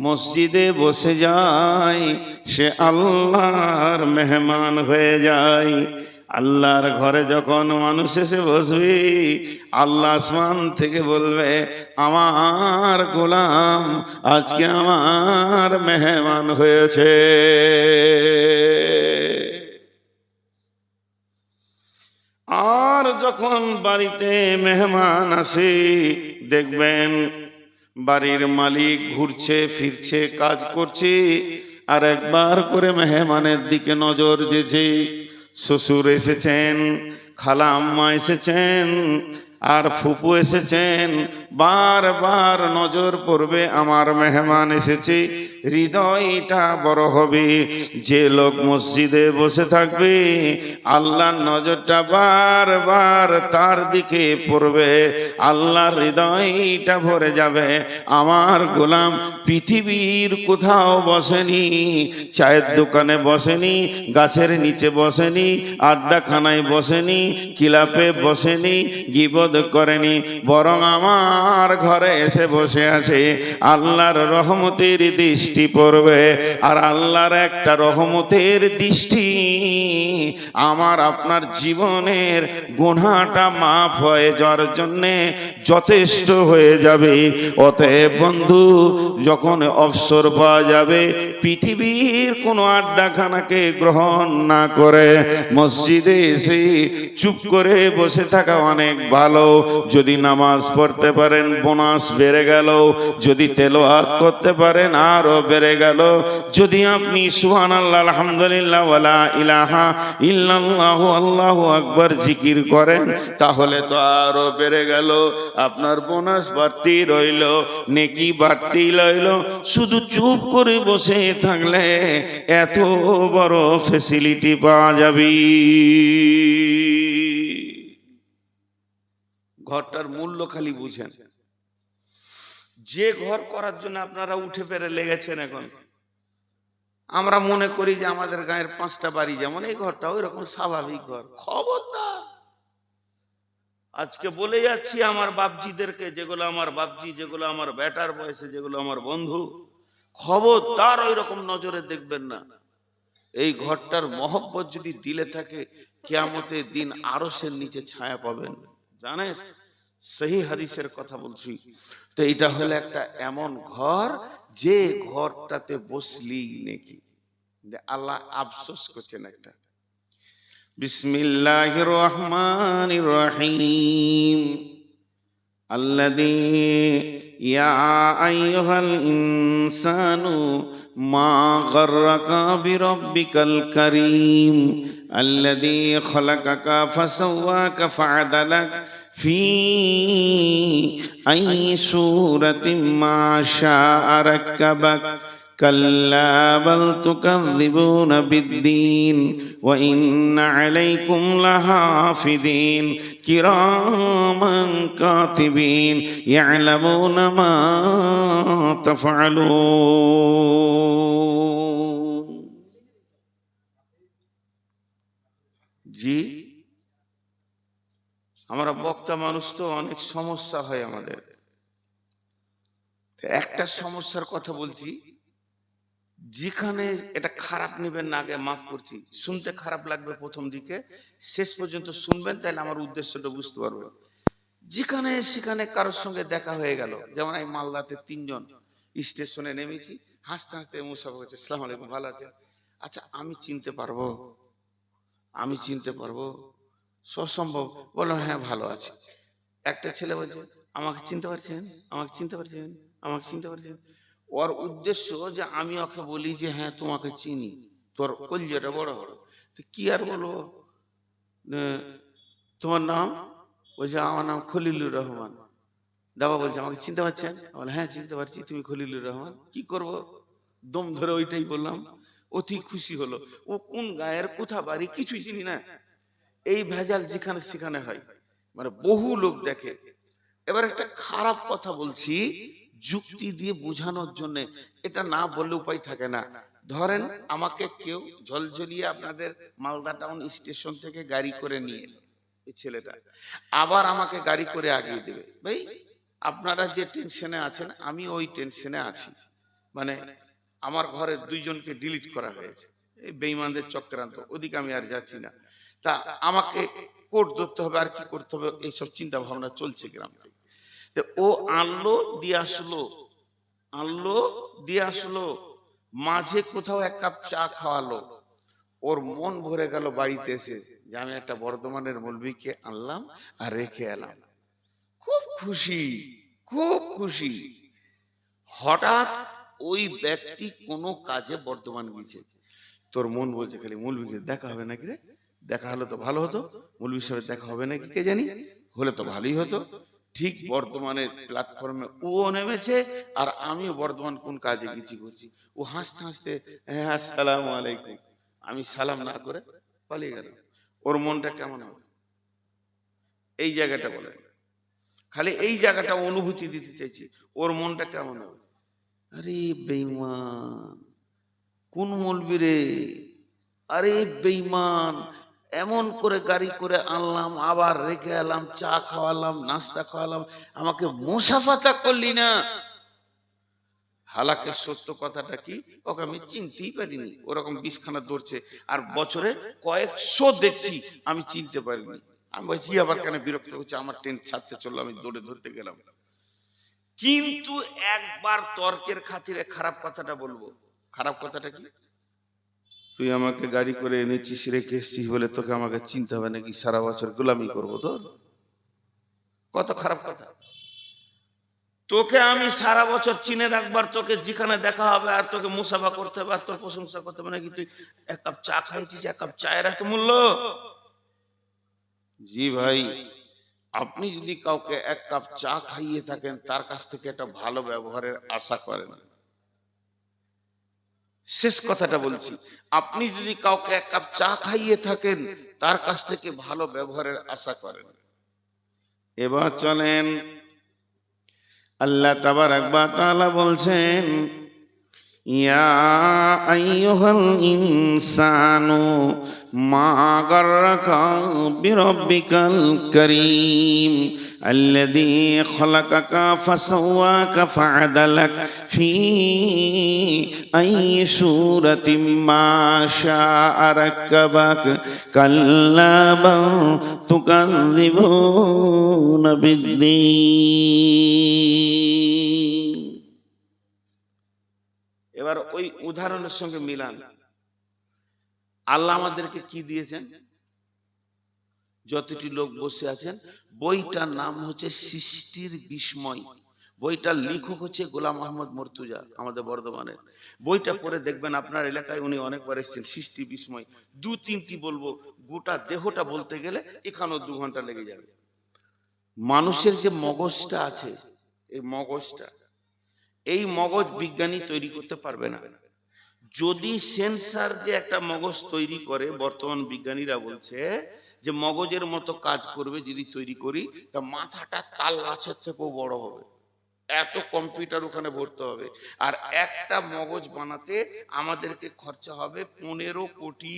মসজিদে বসে যায় সে আল্লাহর মেহমান হয়ে যায়। আল্লাহর ঘরে যখন মানুষ এসে বসবে, আল্লাহ আসমান থেকে বলবে, আমার গোলাম আজকে আমার মেহমান হয়েছে। আর যখন বাড়িতে মেহমান আসে, দেখবেন বাড়ির মালিক ঘুরছে ফিরছে, কাজ করছে, আর একবার করে মেহমানের দিকে নজর দিয়েছে। শ্বশুর এসেছেন, খালা আম্মা এসেছেন, আর ফুপু এসেছেন, বারবার নজর পড়বে আমার মেহমান এসেছে, হৃদয়টা বড় হবে। যে লোক মসজিদে বসে থাকবে আল্লাহর নজরটা বারবার তার দিকে পড়বে, আল্লাহর হৃদয়টা ভরে যাবে। আমার গোলাম পৃথিবীর কোথাও বসেনি, চায়ের দোকানে বসেনি, গাছের নিচে বসেনি, আড্ডাখানায় বসেনি, ক্লাবে বসেনি, গীবত করেনি, বরং আমার ঘরে এসে বসে আছে। আল্লাহর রহমতের দৃষ্টি পড়বে, আর আল্লাহর একটা রহমতের দৃষ্টি আমার আপনার জীবনের গুনাহটা মাফ হয়ে যাওয়ার জন্যে যথেষ্ট হয়ে যাবে। অতএব বন্ধু, যখন অবসর পাওয়া যাবে, পৃথিবীর কোনো আড্ডাখানাকে গ্রহণ না করে মসজিদে এসে চুপ করে বসে থাকা অনেক ভালো। যদি নামাজ পড়তে পারেন বোনাস বেড়ে গেল, যদি তেলাওয়াত করতে পারেন আরো বেড়ে গেল, যদি আপনি সুবহানাল্লাহ আলহামদুলিল্লাহ ওয়ালা ইলাহা ইল্লাল্লাহু আল্লাহু আকবার জিকির করেন, তাহলে তো আরো বেড়ে গেল। আপনার বোনাস বাড়তি রইল, নেকি বাড়তি রইল। শুধু চুপ করে বসে থাকলে এত বড় ফ্যাসিলিটি পাওয়া যাবে। ঘরটার মূল্য খালি বুঝেন। যে ঘর করার জন্য আপনারা উঠে পেরে লেগেছেন, এখন আমরা মনে করি যে আমাদের গায়ের 5টা বাড়ি যেমন, এই ঘরটা ওই রকম স্বাভাবিক ঘর। খবরদার, আজকে বলে যাচ্ছি আমার বাপজিদেরকে, যেগুলো আমার বাপজি, যেগুলো আমার বেটার বয়সে, যেগুলো আমার বন্ধু, খবরদার ওই রকম নজরে দেখবেন না। এই ঘরটার মহব্বত যদি দিলে থাকে, কিয়ামতের দিন আরশের নিচে ছায়া পাবেন। জানেন, সহি হাদিসের কথা বলছি। তো এটা হলো একটা এমন ঘর, যে ঘরটাতে বসলি নাকি আল্লাহ আফসোস করছেন একটা। বিসমিল্লাহির রহমানির রহিম। আল্লাযী ইয়া আইয়ুহাল ইনসানু মা গাররাকা বিরাব্বিকাল কারীম আল্লাযী খালাকাকা ফাসাওয়াকা ফাআদালাক ফি আইয়ি সূরাতিন মা শাআ রাক্কাবাক কাল্লা বাল তুকাযযিবুনা বিদ্দীন ওয়া ইন্না আলাইকুম লাহাফিযিন কিরামান কাতিবিন ইয়ালামুনা মা তাফআলুন। জি, আমরা বক্তা মানুষ তো, অনেক সমস্যা হয় আমাদের। একটা সমস্যার কথা বলছি, যেখানে এটা খারাপ নেবেন না, আগে মাফ করছি, শুনতে খারাপ লাগবে প্রথম দিকে, শেষ পর্যন্ত শুনবেন, তাহলে আমার উদ্দেশ্যটা বুঝতে পারবেন। যেখানে সেখানে কারোর সঙ্গে দেখা হয়ে গেল, যেমন আমি মালদাতে 3 জন স্টেশনে নেমেছি, হাসতে হাসতে মুসাফা করছে, আসসালামু আলাইকুম, ভালো আছেন? আচ্ছা, আমি চিনতে পারবো? আমি চিনতে পারবো? সসম্ভব বললাম, হ্যাঁ ভালো আছে। একটা ছেলে বলছে, আমাকে চিনতে পারছেন? আমাকে চিনতে পারছেন? আমাকে চিনতে পারছেন? ওর উদ্দেশ্য যে আমি ওকে বলি যে হ্যাঁ তোমাকে চিনি, তোর কলিজাটা বড় বড়। তো কি আর বলবো, তোমার নাম? বলছে আমার নাম খলিলুর রহমান। দাবা বলছে, আমাকে চিনতে পারছেন? বলে হ্যাঁ চিনতে পারছি, তুমি খলিলুর রহমান। কি করব, দম ধরে ওইটাই বললাম। অতি খুশি হলো। ও কোন গায়ের, কোথা বাড়ি, কিছুই চিনি না। এই ভেজাল যেখানে সেখানে হয়, মানে বহু লোক দেখে। এবার একটা খারাপ কথা বলছি যুক্তি দিয়ে বোঝানোর জন্য, এটা না বললে উপায় থাকে না। ধরেন আমাকে কেউ ঝলঝলিয়ে আপনাদের মালদা টাউন স্টেশন থেকে গাড়ি করে নিয়ে এলো, এই ছেলেটা আবার আমাকে গাড়ি করে আগিয়ে দেবে। ভাই, আপনারা যে টেনশনে আছেন, আমি ওই টেনশনে আছি। মানে আমার ঘরের 2 জনকে ডিলিট করা হয়েছে, এই বেঈমানদের চক্রান্ত, ওদিকে আমি আর যাচ্ছি না। তা আমাকে কোর্ট ধরতে হবে, আর কি করতে হবে, এইসব চিন্তা ভাবনা চলছে গ্রাম থেকে। তো ও আনলো দিয়ে আসলো, আনলো দিয়ে আসলো, মাঝে কোথাও 1 কাপ চা খাওয়ালো। ওর মন ভরে গেল বাড়িতে এসে, যে আমি একটা বর্ধমানের মৌলবীকে আনলাম আর রেখে এলাম। খুব খুশি, খুব খুশি। হঠাৎ ওই ব্যক্তি কোনো কাজে বর্ধমান গেছে, তোর মন বলছে খালি মৌলবীকে দেখা হবে নাকি রে, দেখা হলো তো ভালো হতো, মৌলবীর সাথে দেখা হবে নাকি কে জানি, হলে তো ভালোই হতো। ঠিক বর্ধমানের প্ল্যাটফর্মে ও নেমেছে, আর আমিও বর্ধমান কোন কাজে গেছি করছি। ও হাসতে হাসতে হ্যাঁ আসসালামু আলাইকুম, আমি সালাম না করে পালিয়ে গেল। ওর মনটা কেমন হবে? এই জায়গাটা বলেন, খালি এই জায়গাটা অনুভূতি দিতে চাইছি, ওর মনটা কেমন হবে? আরে বেঈমান, কোন মৌলবী রে? আরে বেঈমান, এমন করে গাড়ি করে আনলাম, আবার রেখে এলাম, চা খাওয়ালাম, নাস্তা খাওয়ালাম, আমাকে মুসাফাতা করলি না। হালাকের সত্য কথাটা কি, ওকে আমি চিনতেই পারিনি, ওরকম 20খানা ধরছে আর বছরে কয়েকশো দেখছি, আমি চিনতে পারিনি। আমি বলছি আবার কেন বিরক্ত হচ্ছে, আমার ট্রেন ছাড়তে চললো, আমি দৌড়ে ধরতে গেলাম। কিন্তু একবার তর্কের খাতিরে খারাপ কথাটা বলবো। খারাপ কথাটা কি, তুই আমাকে গাড়ি করে এনেছিস, রেখে এসছিস বলে তোকে আমাকে চিনতে হবে নাকি, সারা বছর গোলামি করবো তোর? কত খারাপ কথা। তোকে আমি সারা বছর চিনে রাখবার, তোকে যেখানে দেখা হবে আর তোকে মুসাফা করতে হবে আর তোর প্রশংসা করতে হবে নাকি তুই এক কাপ চা খাইছিস, এক কাপ চায়ের এত মূল্য? জি ভাই, আপনি যদি কাউকে এক কাপ চা খাইয়ে থাকেন, তার কাছ থেকে একটা ভালো ব্যবহারের আশা করেন। শেষ কথাটা বলছি, আপনি যদি কাউকে এক কাপ চা খাইয়ে থাকেন, তার কাছ থেকে ভালো ব্যবহারের আশা করেন। এবার চলেন, আল্লাহ তাবারাক ওয়া তাআলা বলছেন, ইয়া আইয়ুহাল ইনসানু মা গাররাকা বিরাব্বিকাল কারীম আল্লাযী খালাকাকা ফাসাওয়াকা ফাআদালাক ফি আইয়ি সূরাতিম মা শাআ রাক্কাবাক কাল্লা বাল তুকাযযিবুনা বিদ্দীন। এবার ওই উদাহরণের সঙ্গে মিলান। আল্লাহ আমাদেরকে কি দিয়েছেন? যতটি লোক বসে আছেন, বইটার নাম হচ্ছে সৃষ্টির বিস্ময়। বইটার লেখক হচ্ছে গোলাম আহমদ মর্তুজা, আমাদের বর্ধমানের। বইটা পড়ে দেখবেন, আপনার এলাকায় উনি অনেকবার এসেছেন। সৃষ্টি বিস্ময়, 2-3টি বলবো, গোটা দেহটা বলতে গেলে এখানেও 2 ঘন্টা লেগে যাবে। মানুষের যে মগজটা আছে, এই মগজ বিজ্ঞানী তৈরি করতে পারবে না। যদি সেন্সার দিয়ে একটা মগজ তৈরি করে, বর্তমান বিজ্ঞানীরা বলছে যে মগজের মতো কাজ করবে যদি তৈরি করি, তা মাথাটা তাল গাছের থেকেও বড় হবে, এত কম্পিউটার ওখানে ভরতে হবে। আর একটা মগজ বানাতে আমাদেরকে খরচা হবে 15 কোটি।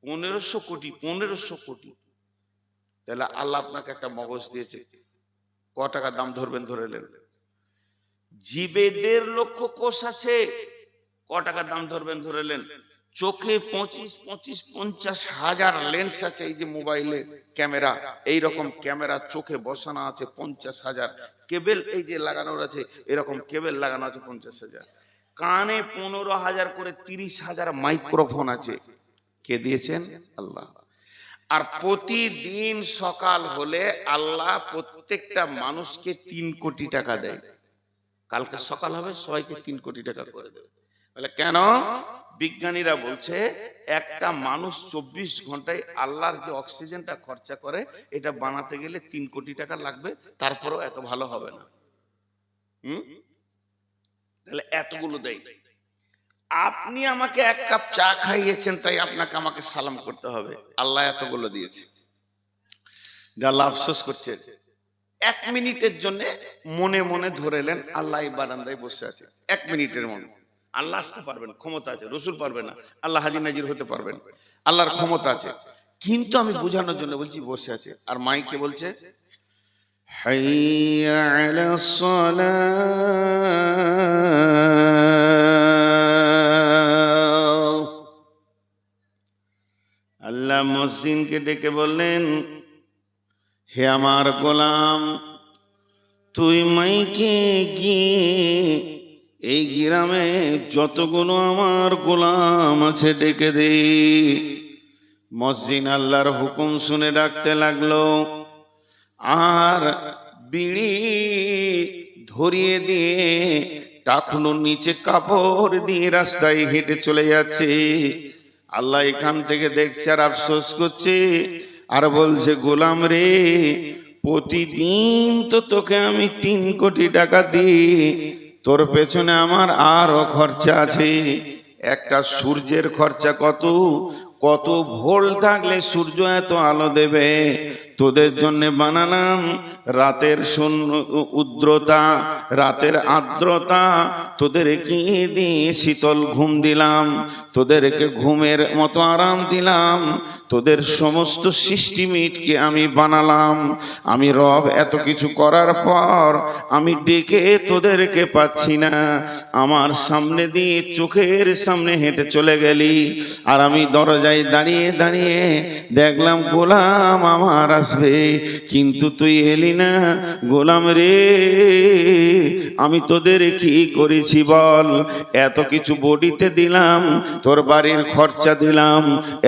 1500 কোটি। তাহলে আল্লাহ আপনাকে একটা মগজ দিয়েছে, ক টাকা দাম ধরবেন ধরেলেন? জিবে 1.5 লক্ষ কোষ আছে, ক টাকা দাম ধরবেন ধরেলেন? চোখে 25-50 হাজার লেন্স আছে। এই যে মোবাইলে ক্যামেরা, এই রকম ক্যামেরা চোখে বসানো আছে 50 হাজার। কেবল এই যে লাগানো আছে, এরকম কেবল লাগানো আছে 50 হাজার। কানে 15 হাজার করে 30 হাজার মাইক্রোফোন আছে। কে দিয়েছেন? আল্লাহ। আর প্রতিদিন সকাল হলে আল্লাহ প্রত্যেকটা মানুষকে 3 কোটি টাকা দেয়। কালকে সকাল হবে, সবাইকে 3 কোটি টাকা করে দেবে। বলে কেন? বিজ্ঞানীরা বলছে একটা মানুষ 24 ঘন্টায় আল্লাহর যে অক্সিজেনটা খরচা করে, এটা বানাতে গেলে 3 কোটি টাকা লাগবে, তারপরেও এত ভালো হবে না। তাহলে এতগুলো দেয়। আপনি আমাকে এক কাপ চা খাইয়েছেন, তাই আপনাকে আমাকে সালাম করতে হবে। আল্লাহ এতগুলো দিয়েছে। আল্লাহ আফসোস করছে, 1 মিনিটের জন্য মনে মনে ধরেলেন আল্লাহ এই বারান্দায় বসে আছে। 1 মিনিটের মনে আল্লাহ আসতে পারবেন, ক্ষমতা আছে। রসুল পারবে না, আল্লাহ হাজির নাজির হতে পারবেন, আল্লাহর ক্ষমতা আছে। কিন্তু আমি বোঝানোর জন্য বলছি বসে আছে। আর মাইকে বলছে, হাইয়া আলাস সালাহ। আল্লাহ মুয়াজ্জিনকে ডেকে বললেন, হে আমার গোলাম, তুই মাইকে গিয়ে এই গ্রামে যতগুলো আমার গোলাম আছে ডেকে দে। মুয়াজ্জিন আল্লাহর হুকুম শুনে ডাকতে লাগলো, আর বিড়ি ধরিয়ে দিয়ে টাকুনোর নিচে কাপড় দিয়ে রাস্তায় হেঁটে চলে যাচ্ছে। আল্লাহ এখান থেকে দেখছে আর আফসোস করছে, আর বলছে, গোলাম রে, প্রতিদিন তো তোকে আমি 3 কোটি টাকা দিই, তোর পেছনে আমার আরো খরচা আছে। একটা সূর্যের খরচা কত, কত ভোল্ট থাকলে সূর্য এত আলো দেবে? তোদের জন্য বানালাম রাতের উদ্রতা, রাতের আর্দ্রতা, তোদেরকে দিয়ে শীতল ঘুম দিলাম, তোদেরকে ঘুমের মতো আরাম দিলাম, তোদের সমস্ত সিস্টেমকে আমি বানালাম। আমি রব এত কিছু করার পর আমি ডেকে তোদেরকে পাচ্ছি না, আমার সামনে দিয়ে চোখের সামনে হেঁটে চলে গেলি, আর আমি দরজায় দাঁড়িয়ে দাঁড়িয়ে দেখলাম গোলাম আমার আসবে, কিন্তু তুই এলি না। গোলাম রে, আমি তোদের কি করেছি বল? এত কিছু বডিতে দিলাম, তোর বাড়ির খরচা দিলাম,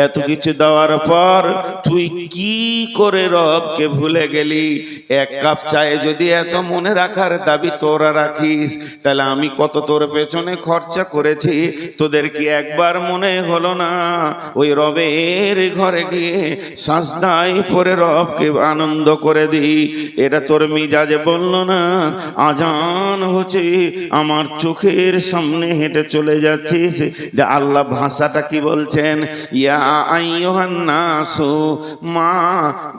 এত কিছু দেওয়ার পর তুই কি করে রবকে ভুলে গেলি? এক কাপ চায়ে যদি এত মনে রাখার দাবি তোরা রাখিস, তাহলে আমি কত তোর পেছনে খরচা করেছি, তোদের কি একবার মনে হলো না ওই রবের ঘরে গিয়ে সাজদায় পরে রবকে আনন্দ করে দি? এটা তোর মিজাজে বললো না? আজান হচ্ছে, আমার চোখের সামনে হেঁটে চলে যাচ্ছিস। যে আল্লাহ ভাষাটা কি বলছেন? ইয়া আইয়ুহান নাসু মা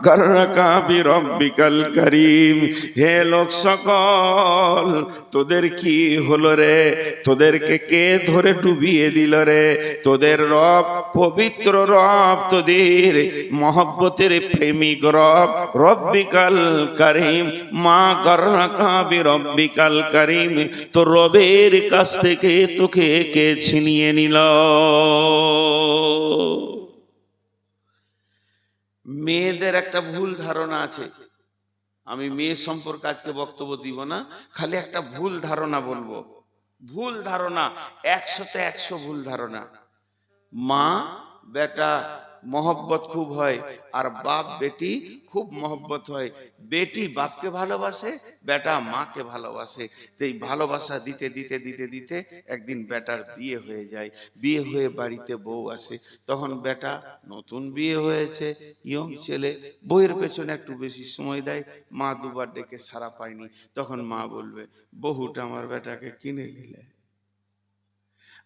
গাররাকা বিরব্বিকাল কারীম, হে লোক সকল, তোদের কি হলো রে? তোদেরকে কে ধরে ডুবিয়ে দিল রে? তোদের রব পবিত্র রব, তোদের মহব্বতের প্রেমিক রব, রব্বিকাল কারীম, মা গাররাকা বিরব্বিকাল কারীম, তো রবের কাছ থেকে তোকে কে ছিনিয়ে নিল? মেয়েদের একটা ভুল ধারণা আছে, আমি মেয়ে সম্পর্কে আজকে বক্তব্য দিব না, খালি একটা ভুল ধারণা বলবো। ভুল ধারণা, 100তে 100 ভুল ধারণা। মা বেটা মহব্বত খুব হয়, আর বাপ বেটি খুব মহব্বত হয়। বেটি বাপকে ভালোবাসে, বেটা মাকে ভালোবাসে। এই ভালোবাসা দিতে দিতে দিতে দিতে একদিন বেটার বিয়ে হয়ে যায়। বিয়ে হয়ে বাড়িতে বউ আসে, তখন বেটা নতুন বিয়ে হয়েছে, ইয়ং ছেলে, বউয়ের পেছনে একটু বেশি সময় দেয়। মা দুবার ডেকে সাড়া পায়নি, তখন মা বলবে, বহুটা আমার বেটাকে কিনে নিলে,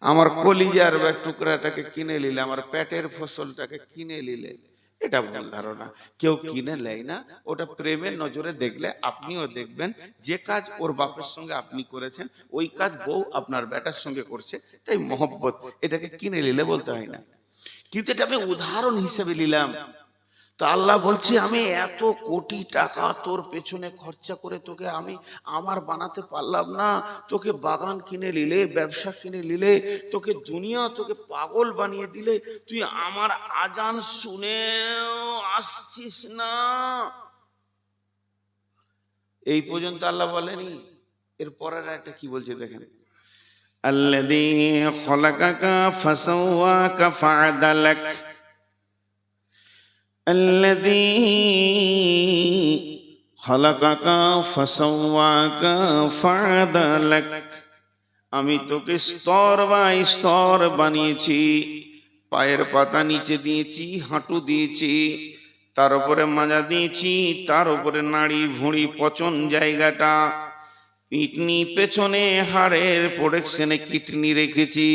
আমার কলিজার টুকরাটাকে কিনে নিলে, আমার পেটের ফসলটাকে কিনে নিলে। এটা ভুল ধারণা, কেউ কিনে নেয় না। ওটা প্রেমের নজরে দেখলে আপনিও দেখবেন, যে কাজ ওর বাপের সঙ্গে আপনি করেছেন ওই কাজ বউ আপনার বেটার সঙ্গে করছে, তাই মহব্বত, এটাকে কিনে নিলে বলতে হয় না। কিন্তু এটা আমি উদাহরণ হিসেবে নিলাম। তো আল্লাহ বলছে, আমি এত কোটি টাকা তোর পেছনে খরচা করে তোকে আমি আমার বানাতে পারলাম না। তোকে বাগান কিনে নিলে, ব্যবসা কিনে নিলে, তোকে দুনিয়া তোকে পাগল বানিয়ে দিলে, তুই আমার আজান শুনেও আসছিস না। এই পর্যন্ত আল্লাহ বলেনি। এর পরের একটা কি বলছে দেখেন, আল্লাযী খলাকাকা ফাসাওয়াকা ফাআদালাক, الذي خلقك فسواك فعدلك, আমি তোকে স্তর বাই স্তর বানিয়েছি। পায়ের পাতা নিচে দিয়েছি, হাঁটু দিয়েছি, তার উপরে মাজা দিয়েছি, তার উপরে নাড়ি ভুঁড়ি পচন জায়গাটা, কিডনি পেছনে হাড়ের প্রোডাকশনে কিডনি রেখেছি,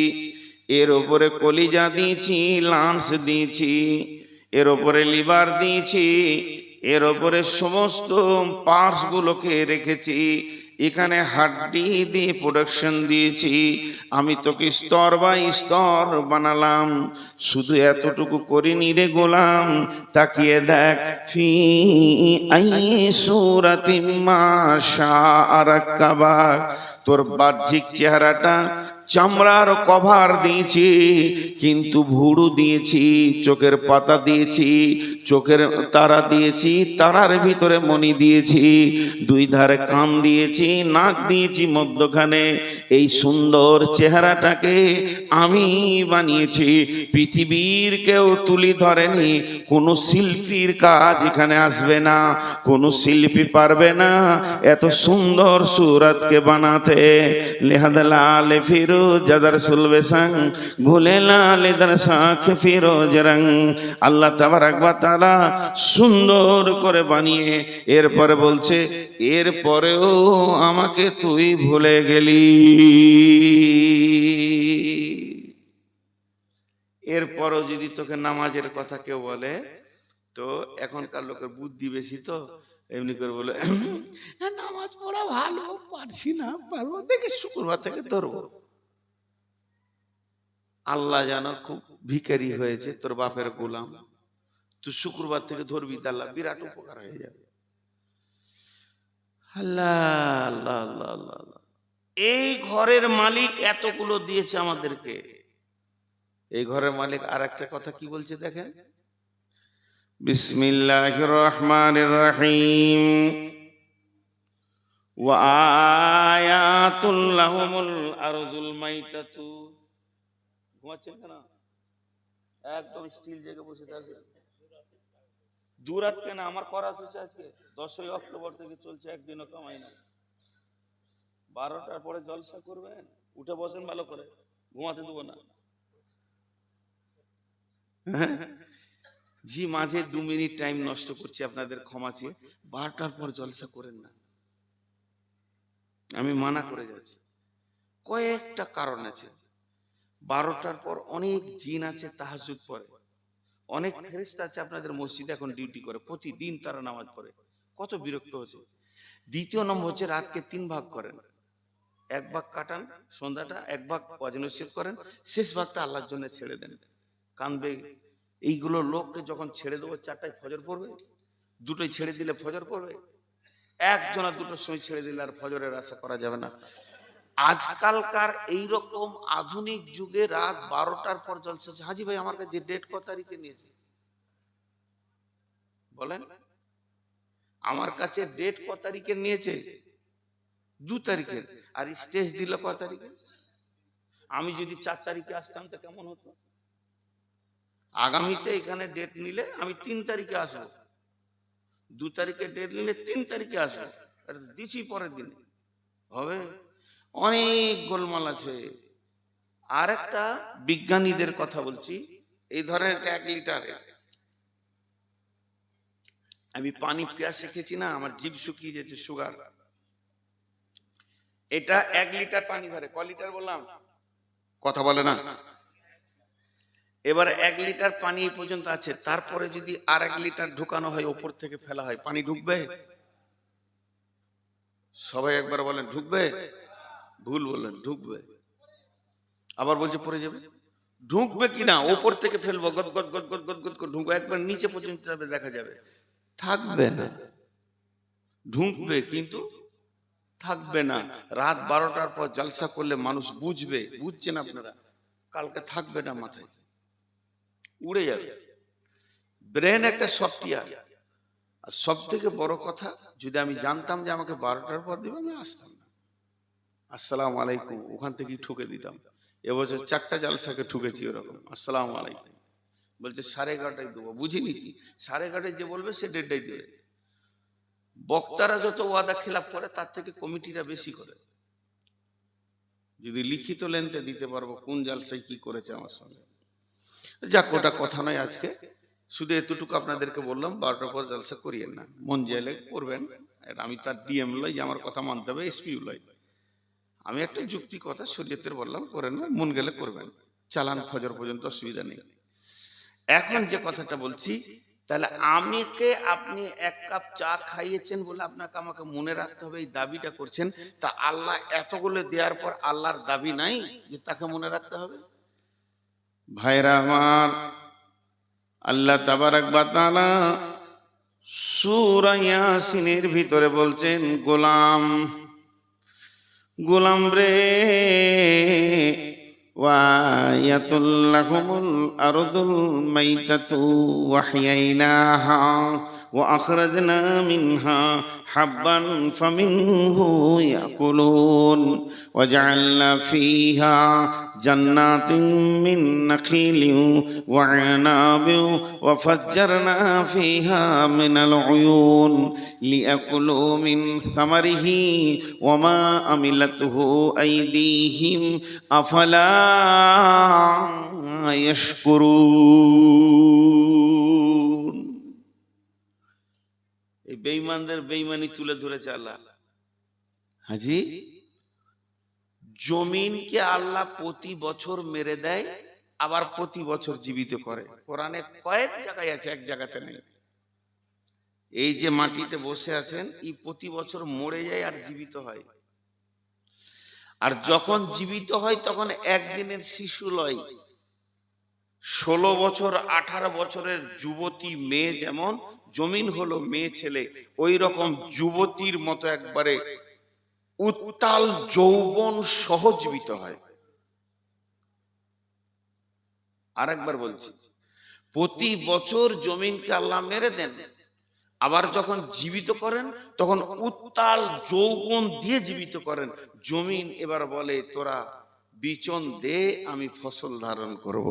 এর উপরে কলিজা দিয়েছি, লাংস দিয়েছি, এর উপরে লিভার দিয়েছি, এর উপরে সমস্ত পার্টস গুলোকে রেখেছি, এখানে হাড্ডি দিয়ে প্রোডাকশন দিয়েছি। আমি তোকে স্তর বাই স্তর বানালাম। শুধু এতটুকু করিনি রে গোলাম, তাকিয়ে দেখ, ফি আইয়ি সূরাতিম মা শাআ রাক্কাবাক, তোর বাহ্যিক চেহারাটা চামড়ার কভার দিয়েছি, কিন্তু ভুরু দিয়েছি, চোখের পাতা দিয়েছি, চোখের তারা দিয়েছি, তারার ভিতরে মণি দিয়েছি, দুই ধারে কান দিয়েছি, নাক দিয়েছি মধ্যখানে। এই সুন্দর চেহারাটাকে আমি বানিয়েছি, পৃথিবীর কেউ তুলি ধরেনি। কোনো শিল্পীর কাজ এখানে আসবে না, কোনো শিল্পী পারবে না এত সুন্দর সুরতকে বানাতে। লিহাদা লাল ফিরোজ জাদার সুলবে সং, ঘুলে লাল দর শাখ ফিরোজ রং। আল্লাহ তাবারাক ওয়া তাআলা সুন্দর করে বানিয়ে এরপরে বলছে, এরপরেও আমাকে তুই ভুলে গেলি। এরপরও যদি তোকে নামাজের কথা কেউ বলে, তো এখনকার লোকের বুদ্ধি বেশি, তো এমনি করে বলে নামাজ পড়া ভালো, পারছি না, পারবো, দেখি শুক্রবার থেকে ধরবো। আল্লাহ জানো খুব ভিখারি হয়েছে, তোর বাপের গোলাম, তুই শুক্রবার থেকে ধরবি, আল্লাহ বিরাট উপকার হয়ে যাবে। আল্লাহ আল্লাহ আল্লাহ আল্লাহ আল্লাহ। এই ঘরের মালিক এতগুলো দিয়েছে আমাদেরকে। এই ঘরের মালিক আর একটা কথা কি বলছে দেখেন, বিসমিল্লাহির রহমানির রহিম, ওয়া আয়াতুল লাহুমুল আরদুল মাইতাতু। ঘুমাচ্ছেন কেন? একদম স্টিল জেগে বসে থাকবে। দুরাত কেন? আমার করা হচ্ছে আজকে 10ই অক্টোবর থেকে চলছে, একদিনও কামাই না। 12টার পরে জলসা করবেন, উঠে বসেন ভালো করে, ঘুমাতে দেবো না। জি মাঝে 2 মিনিট টাইম নষ্ট করছি, আপনাদের ক্ষমা চেয়ে। 12টার পর জলসা করেন না, আমি মানা করে যাচ্ছি। কয়েকটা কারণ আছে। 12টার পর অনেক জিন আছে তাহাজ্জুদ পড়ে, অনেক ফেরেশতা আছে আপনাদের মসজিদে এখন ডিউটি করে, প্রতিদিন তারা নামাজ পড়ে, কত বিরক্ত হচ্ছে। দ্বিতীয় নম্বর হচ্ছে রাতকে 3 ভাগ করেন, 1 ভাগ কাটান সন্ধ্যাটা, 1 ভাগ ওয়াজনসিয়ত করেন, শেষ ভাগটা আল্লাহর জন্য ছেড়ে দেন। কানবে এইগুলো লোককে যখন ছেড়ে দেবো, 4টায় ফজর পড়বে, 2টোয় ছেড়ে দিলে ফজর পড়বে, একজনা 2টোর সময় ছেড়ে দিলে আর ফজরের আশা করা যাবে না। আজকালকার এইরকম আধুনিক যুগে রাত 12টার পর জলসা। হাজি ভাই আমার কাছে ডেট কত তারিখে নিয়েছে বলেন? আমার কাছে ডেট কত তারিখে নিয়েছে? 2 তারিখের। আর স্টেজ দিল কত তারিখে? আমি যদি 4 তারিখে আসতাম তো কেমন হতো? আগামীতে এখানে ডেট নিলে আমি 3 তারিখে আসবো, 2 তারিখে ডেট নিলে 3 তারিখে আসবো, এটা দিছি পরের দিনে হবে। অনেক গোলমাল আছে। আর একটা বিজ্ঞানীদের কথা বলছি, এই ধরনের 1 লিটারে আমি পানি পেঁয়াজ শিখেছি না, আমার জিভ শুকিয়ে যাচ্ছে, সুগার। এটা 1 লিটার পানি ধরে, ক লিটার বললাম? কথা বলে না। এবার 1 লিটার পানি এই পর্যন্ত আছে, তারপরে যদি আর 1 লিটার ঢুকানো হয়, ওপর থেকে ফেলা হয়, পানি ঢুকবে? সবাই একবার বলেন ঢুকবে? ভুল বললেন, ঢুকবে। আবার বলছে পড়ে যাবে। ঢুকবে কিনা? ওপর থেকে ফেলবো, গদ গদ গদ গদ গদ গদ করে ঢুকবে, একবার নিচে পর্যন্ত যাবে, দেখা যাবে, থাকবে না। ঢুকবে কিন্তু থাকবে না। রাত 12টার পর জলসা করলে মানুষ বুঝবে, বুঝছেন আপনারা? কালকে থাকবে না, মাথায় উড়ে যাবে। ব্রেন একটা সফটওয়্যার। আর সব থেকে বড় কথা, যদি আমি জানতাম যে আমাকে 12টার পর দিবে, আমি আসতাম না। আসসালামু আলাইকুম ওখান থেকেই ঠুকে দিতাম। এবছর 4টা জালসাকে ঠুকেছি ওরকম, আসসালামু আলাইকুম বলছে 11:30টায় দেবো, বুঝি নিচ্ছি 11:30টায় যে বলবে সে 1:30টায় দেবে। বক্তারা যত ওয়াদা খেলাপ করে, তার থেকে কমিটিরা বেশি করে। যদি লিখিত লেনতে দিতে পারবো কোন জালসায় কি করেছে আমার সঙ্গে। যাক, ওটা কথা নয় আজকে, শুধু এতটুকু আপনাদেরকে বললাম, 12টার পর জলসা করিয়েন না, মন চাইলে করবেন। আমি তার ডিএম লই যে আমার কথা মানতে হবে, এসপিউ লই। আমি একটা যুক্তি কথা শরীয়তের বললাম, করেন না, মন গেলে করবেন, চালান ফজর পর্যন্ত, অসুবিধা নেই। এখন যে কথাটা বলছি, তাহলে আমিকে আপনি 1 কাপ চা খাইয়েছেন বলে আপনাকে আমাকে মনে রাখতে হবে, এই দাবিটা করছেন। তা আল্লাহ এতগুলো দেওয়ার পর আল্লাহর দাবি নাই যে তাকে মনে রাখতে হবে? ভাইরা আমার, আল্লাহ তাবারাক ওয়া তাআলা সূরা ইয়াসিনের ভিতরে বলছেন, গোলাম গোলাম রে, ওয়ায়াতুল লাহুমুল আরদুল মাইতাতু ওয়াহইয়াইনাহা ওয়া আখরাজনা মিনহা হাব্বান ফামিনহু ইয়াকুলুন ওয়া জাআলনা ফিহা জান্নাতিন মিন নাখিলিন ওয়া আনাবিন ওয়া ফাজ্জারনা ফিহা মিনাল উয়ুন লিয়াকুলু মিন সামারিহি ওয়া মা আমিলাতুহু আইদিহিম আফালা ইয়াশকুরুন। এই বেঈমানদের বেঈমানি তুলে ধরেছে আল্লাহ। হাজি, জমিনকে আল্লাহ প্রতি বছর মেরে দেয়, আবার প্রতি বছর জীবিত করে। কোরআনে কয়েক জায়গায় আছে, এক জায়গাতে নেই। এই যে মাটিতে বসে আছেন, এই প্রতি বছর মরে যায় আর জীবিত হয়। আর যখন জীবিত হয় তখন একদিনের শিশু লয়। 16 বছর 18 বছরের যুবতী মেয়ে যেমন জমিন হলো মেয়ে ছেলে, ওই রকম যুবতীর মতো একবারে উত্তাল যৌবন সহ জীবিত হয়। আরেকবার বলছি, প্রতি বছর জমিনকে আল্লাহ মেরে দেন, আবার যখন জীবিত করেন তখন উত্তাল যৌবন দিয়ে জীবিত করেন। জমিন এবার বলে তোরা বিচন দে, আমি ফসল ধারণ করব।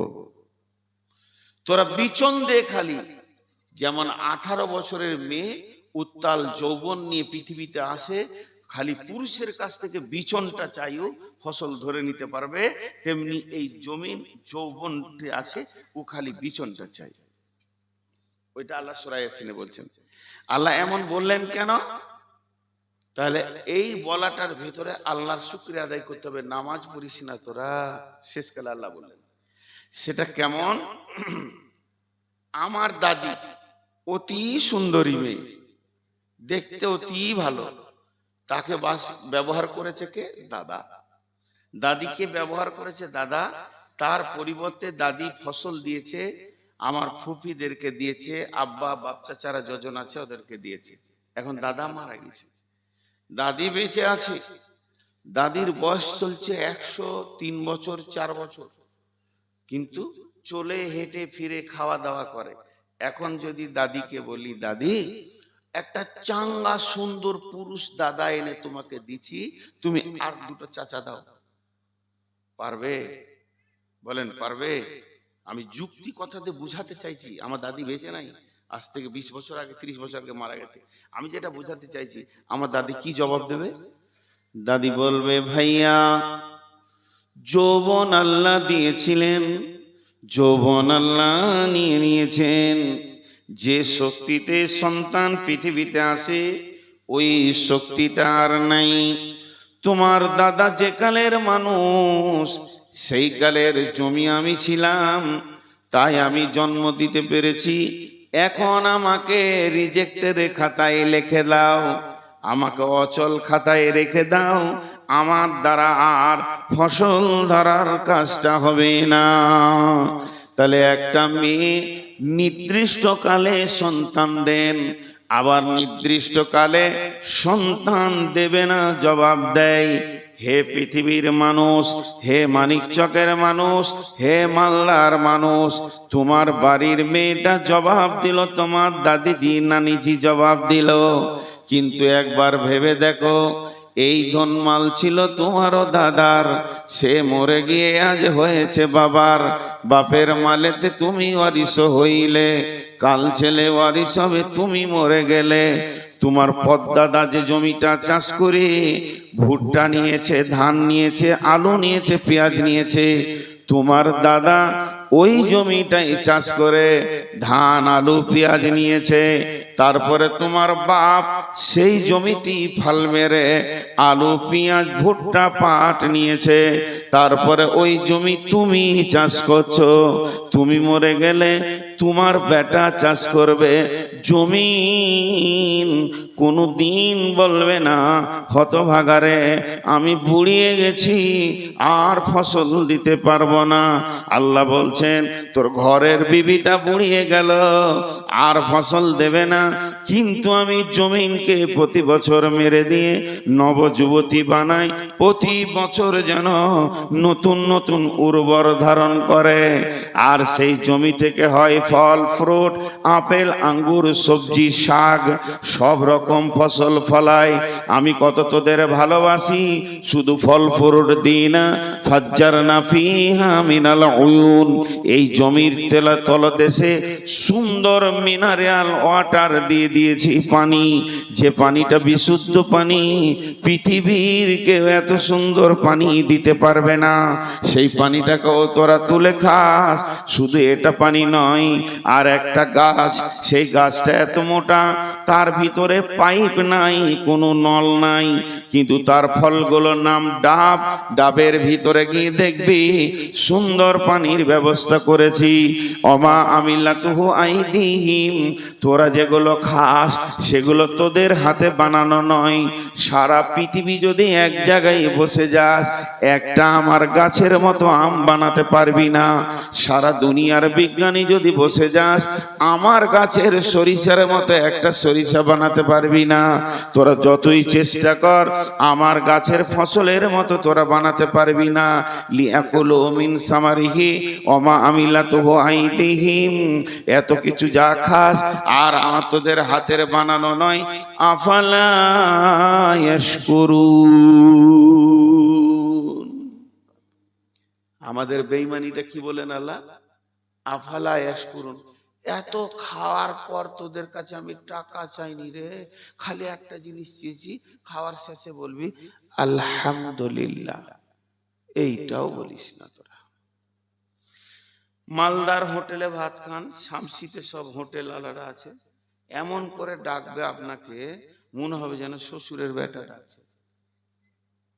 তোরা বিচন দে খালি। যেমন 18 বছরের মেয়ে উত্তাল যৌবন নিয়ে পৃথিবীতে আসে, খালি পুরুষের কাছ থেকে বিচনটা চাইও ফসল ধরে নিতে পারবে, তেমনি এই জমিন যৌবনটি আছে, ও খালি বিচনটা চাই। ওইটা আল্লাহ সূরা ইয়াসিনে বলছেন। আল্লাহ এমন বললেন কেন? তাহলে এই বলাটার ভেতরে আল্লাহর শুকরিয়া আদায় করতে হবে। নামাজ পড়িস না তোরা, শেষকালে আল্লাহ বললেন। সেটা কেমন? আমার দাদি অতি সুন্দরী মেয়ে, দেখতে অতি ভালো, তাকে ব্যবহার করেছে কে? দাদা। দাদিকে ব্যবহার করেছে দাদা, তার পরিবর্তে দাদি ফসল দিয়েছে, আমার ফুফিদেরকে দিয়েছে, আব্বা বাপ চাচারা যজন আছে ওদেরকে দিয়েছে। এখন দাদা মারা গেছে, দাদি বেঁচে আছে। দাদির বয়স চলছে 103 বছর 4 বছর, কিন্তু চলে হেঁটে ফিরে খাওয়া দাওয়া করে। এখন যদি দাদিকে বলি, দাদি একটা চাঙ্গা সুন্দর পুরুষ দাদা এনে তোমাকে দিচ্ছি, তুমি আর দুটো চাচা দাও, পারবে? বলেন পারবে? আমি যুক্তি কথাতে বুঝাতে চাইছি। আমার দাদি বেঁচে নাই, আজ থেকে 20 বছর আগে 30 বছর আগে মারা গেছে। আমি যেটা বুঝাতে চাইছি, আমার দাদি কি জবাব দেবে? দাদি বলবে, ভাইয়া যৌবন আল্লাহ দিয়েছিলেন, যৌবন আল্লাহ নিয়ে নিয়েছেন। যে শক্তিতে সন্তান পৃথিবীতে আসে ওই শক্তিটা আর নাই। তোমার দাদা যে কালের মানুষ, সেই কালের জমি আমি ছিলাম, তাই আমি জন্ম দিতে পেরেছি। এখন আমাকে রিজেক্টের খাতায় লিখে দাও, আমাকে অচল খাতায় রেখে দাও, আমার দ্বারা আর ফসল ধরার কাজটা হবে না। তাহলে একটা মেয়ে নির্দিষ্ট কালে সন্তান দেন, আবার নির্দিষ্ট কালে সন্তান দেবে না জবাব দেয়। হে পৃথিবীর মানুষ, হে মানিকচকের মানুষ, হে মালদার মানুষ, তোমার বাড়ির মেয়েটা জবাব দিল, তোমার দাদিজি নানিজি জবাব দিল, কিন্তু একবার ভেবে দেখো, এই ধনমাল ছিল তোমারও দাদার, সে মরে গিয়ে আজ হয়েছে বাবার। বাপের মালেতে তুমি ওয়ারিশ হইলে, কাল ছেলে ওয়ারিশ হবে, তুমি মরে গেলে। তোমার পদ্দাদা যে জমিটা চাষ করে ভুট্টা নিয়েছে, ধান নিয়েছে, আলু নিয়েছে, পেঁয়াজ নিয়েছে, তোমার দাদা ওই জমিটাই চাষ করে ধান আলু পেঁয়াজ নিয়েছে। তারপরে তোমার বাপ সেই জমিতেই ফল মেরে আলু পেঁয়াজ ভুট্টা পাট নিয়েছে। তারপরে ওই জমি তুমি চাষ করছো, তুমি মরে গেলে তোমার বেটা চাষ করবে। জমিন কোনোদিন বলবে না হতভাগারে আমি বুড়িয়ে গেছি, আর ফসল দিতে পারবো না। আল্লাহ বলছেন, তোর ঘরের বিবিটা বুড়িয়ে গেল, আর ফসল দেবে না, কিন্তু আমি জমিনকে প্রতি বছর মেরে দিয়ে নবযুবতী বানাই, প্রতি বছর যেন নতুন নতুন উর্বর ধারণ করে, আর সেই জমি থেকে হয় ফল ফ্রুট, আপেল আঙ্গুর সবজি শাক সব রকম ফসল ফলায়। আমি কত তোদের ভালোবাসি, শুধু ফল ফ্রুট দিই না, ফাজ্জারনা ফিহা মিনাল উয়ুন, এই জমির তলদেশে সুন্দর মিনারেল ওয়াটার দিয়ে দিয়েছি, পানি, যে পানিটা বিশুদ্ধ পানি, পৃথিবীর কেউ এত সুন্দর পানি দিতে পারবে না। সেই পানিটাকেও তোরা তুলে খাস। শুধু এটা পানি নয়, আর একটা গাছ, সেই গাছটা এত মোটা, তার ভিতরে পাইপ নাই, কোনো নল নাই, কিন্তু তার ফলগুলোর নাম ডাব। ডাবের ভিতরে গিয়ে দেখবি সুন্দর পানির ব্যবস্থা করেছি। অমা আমিল্লাতুহু আইদিহিম, তোরা যেগুলো যেগুলো খাস সেগুলো তোদের হাতে বানানো নয়। সারা পৃথিবী যদি এক জায়গায় বসে যাস, একটা আমার গাছের মতো আম বানাতে পারবি না। সারা দুনিয়ার বিজ্ঞানী যদি বসে যাস, আমার গাছের সরিষার মতো একটা সরিষা বানাতে পারবি না। তোরা যতই চেষ্টা কর, আমার গাছের ফসলের মতো তোরা বানাতে পারবি না। লিয়াকুলু মিন সামারিহি ওয়া মা আমিলাতুহু আইদিহিম, এত কিছু যা খাস আর আমার তোদের হাতের বানানো নয়। আফালা ইয়াশকুরুন। আমাদের বেঈমানিটা কি বলেন আল্লাহ? আফালা ইয়াশকুরুন। এত খাওয়ার পর তোদের কাছে আমি টাকা চাইনি রে, খালি একটা জিনিস চেয়েছি, খাওয়ার শেষে বলবি আলহামদুলিল্লাহ। এইটাও বলিস না তোরা। মালদার হোটেলে ভাত খান, শামসিতে সব হোটেল আলাদা আছে, এমন করে ডাকবে আপনাকে মনে হবে যেন শ্বশুরের বেটা ডাকছে।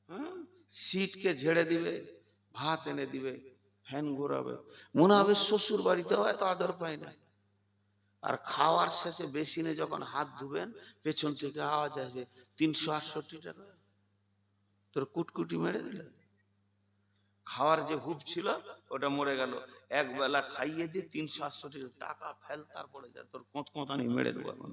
হ্যাঁ, সিটকে ঝেড়ে দিবে, ভাত এনে দিবে, ফ্যান ঘোরাবে, মনে হবে শ্বশুর বাড়িতেও এত আদর পায় না। আর খাওয়ার শেষে বেসিনে যখন হাত ধুবেন, পেছন থেকে আওয়াজ আসবে 368 টাকা। তোর কুটকুটি মেরে দিলে। খাওয়ার যে হুপ ছিল ওটা মরে গেল। এক বেলা খাইয়ে দিয়ে 368 টাকা ফেল, তারপরে যা তোর কোঁতকোঁতানি মেরে দেবো। এখন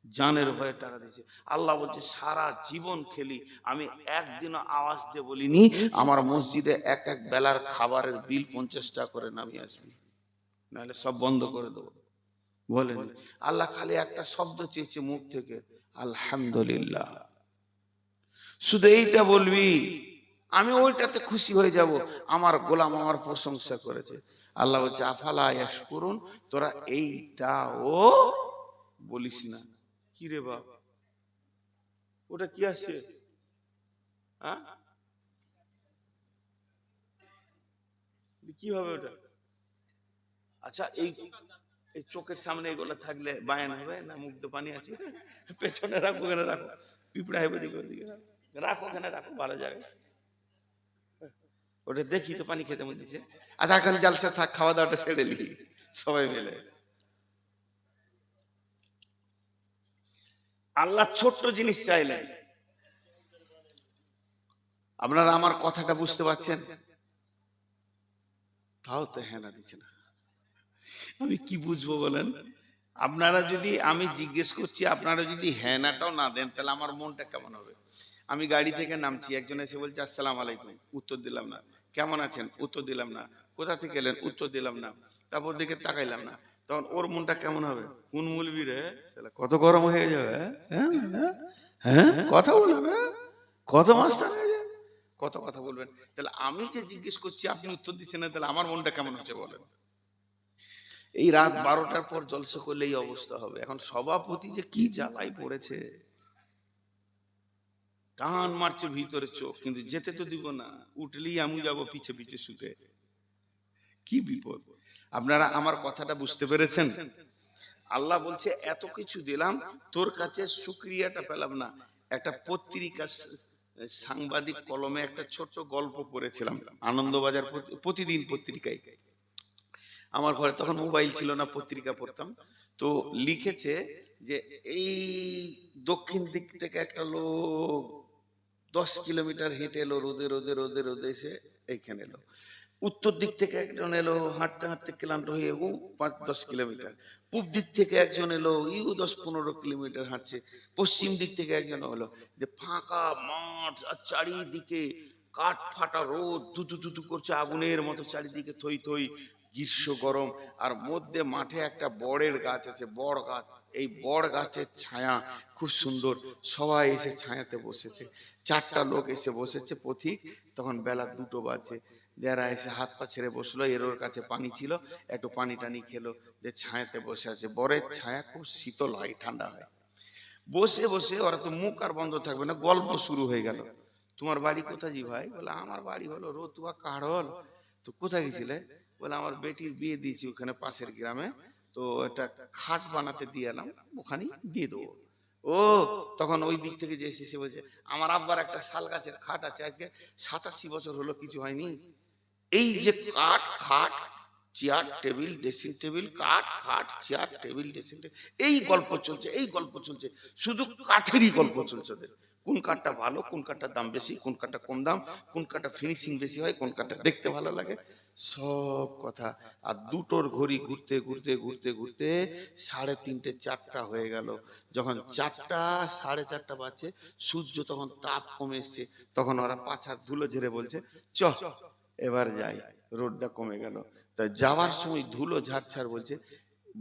জানের ভয়ে টাকা দিয়েছে। আল্লাহ বলছে সারা জীবন খেলি, আমি একদিনও আওয়াজ দিয়ে বলিনি আমার মসজিদে এক এক বেলার খাবারের বিল 50 টাকা করে নামিয়ে আসবি, নাহলে সব বন্ধ করে দেবো। বলেন, আল্লাহ খালি একটা শব্দ চেয়েছে মুখ থেকে, আলহামদুলিল্লাহ। শুধু এইটা বলবি, আমি ওইটাতে খুশি হয়ে যাব, আমার গোলাম আমার প্রশংসা করেছে। আল্লাহ বলছে আফালা ইয়াশকুরুন, তোরা এইটাও বলিস না। কি রে বাপ, ওটা কি আছে? হ্যাঁ, কি হবে ওটা? আচ্ছা, এই এই চোখের সামনে এগুলো থাকলে বায়ান হবে না? মুখ তো পানি আছে, পেছনে রাখো, ওখানে রাখো, পিঁপড়া হবে দিকে ওদিকে রাখো, ওখানে রাখো, ভালো জায়গায়। ওটা দেখি তো পানি খেতে মন দিচ্ছে। আচ্ছা, এখন জালসা থাক, খাওয়া দাওয়াটা ছেড়ে নি সবাই মিলে। আল্লাহ ছোট্ট জিনিস চাইলেন। আপনারা আমার কথাটা বুঝতে পারছেন? তাও তো হ্যাঁ না দিচ্ছে না। আমি কি বুঝবো বলেন? আপনারা যদি, আমি জিজ্ঞেস করছি, আপনারা যদি হ্যাঁ নাটাও না দেন, তাহলে আমার মনটা কেমন হবে? আমি গাড়ি থেকে নামছি, একজন এসে বলছে আসসালাম আলাইকুম, উত্তর দিলাম না। কেমন আছেন? উত্তর দিলাম না। কোথা থেকে এলেন? উত্তর দিলাম না। তারপর দিকে তাকাইলাম না, তখন ওর মনটা কেমন হবে? কোন মুলবি রে, কত গরম হয়ে যাবে, হ্যাঁ হ্যাঁ, কথা বলবে, কত মাস্টার হয়ে যাবে, কত কথা বলবেন। তাহলে আমি যে জিজ্ঞেস করছি আপনি উত্তর দিচ্ছেন না, তাহলে আমার মনটা কেমন হচ্ছে বলেন? এই রাত 12টার পর জলসা করলে এই অবস্থা হবে। এখন সভাপতি যে কি জ্বালাই পড়েছে, টান মারছে ভিতরে চোখ, কিন্তু যেতে তো দিব না, উঠলেই আমি যাব পিছে পিছে শুতে। কি বিপদ! আপনারা আমার কথাটা বুঝতে পেরেছেন? আল্লাহ বলছে এত কিছু দিলাম, তোর কাছে শুকরিয়াটা পেলাম না। একটা পত্রিকা, সাংবাদিক কলমে একটা ছোট্ট গল্প পড়েছিলাম, আনন্দবাজার প্রতিদিন পত্রিকায়। আমার ঘরে তখন মোবাইল ছিল না, পত্রিকা পড়তাম। তো লিখেছে যে এই দক্ষিণ দিক থেকে একটা লোক 10 কিলোমিটার হেঁটে এলো, রোদে রোদে রোদে রোদে এসে এইখানে এলো। উত্তর দিক থেকে একজন এলো, হাঁটতে হাঁটতে ক্লান্ত হয়ে, ও 5-10 কিলোমিটার। পূব দিক থেকে একজন এলো, ইউ 10-15 কিলোমিটার হাঁটছে। পশ্চিম দিক থেকে একজন হলো, যে ফাঁকা মাঠ আর চারিদিকে কাঠ ফাটা রোদ, দুতু দুতু করছে আগুনের মতো, চারিদিকে থই থই, গ্রীষ্ম গরম। আর মধ্যে মাঠে একটা বড়ের গাছ আছে, বড় গাছ। এই বড় গাছের ছায়া খুব সুন্দর, সবাই এসে ছায়াতে বসেছে। 4টা লোক এসে বসেছে পথিক, তখন বেলা 2টো বাজে। যারা এসে হাত পা ছেড়ে বসলো, এর ওর কাছে পানি ছিল, একটু পানি টানি খেলো, যে ছায়াতে বসে আছে। বরের ছায়া খুব শীতল হয়, ঠান্ডা হয়। বসে বসে ওরা তো মুখ আর বন্ধ থাকবে না, গল্প শুরু হয়ে গেল। তোমার বাড়ি কোথায় জি ভাই? বলে আমার বাড়ি হলো রতুয়া কাড়ল। তো কোথায় গেছিলে? বলে আমার বেটির বিয়ে দিয়েছি ওখানে পাশের গ্রামে, তো একটা খাট বানাতে দিয়ে এলাম, ওখানেই দিয়ে দেবো। ও, তখন ওই দিক থেকে যে এসে বলছে আমার আব্বার একটা শাল গাছের খাট আছে, আজকে 87 বছর হলো কিছু হয়নি। এই যে কাঠ খাট, চেয়ার টেবিল ড্রেসিং টেবিল, কাঠ খাট চেয়ার টেবিল ড্রেসিং টেবিল, এই গল্প চলছে, এই গল্প চলছে, শুধু কাঠেরই গল্প চলছে ওদের। কোন কাঠটা ভালো, কোন কাঠটার দাম বেশি, কোন কাঠটা কম দাম, কোন কাঠটা ফিনিশিং বেশি হয়, কোন কাঠটা দেখতে ভালো লাগে, সব কথা। আর দুটোর ঘড়ি ঘুরতে ঘুরতে ঘুরতে ঘুরতে 3:30 4টা হয়ে গেল। যখন 4টা 4:30 বাজছে, সূর্য তখন তাপ কমে এসছে, তখন ওরা পাছার ধুলো ঝেড়ে বলছে চ এবার যাই, রোদটা কমে গেল। তাই যাওয়ার সময় ধুলো ঝাড়ছাড় বলছে,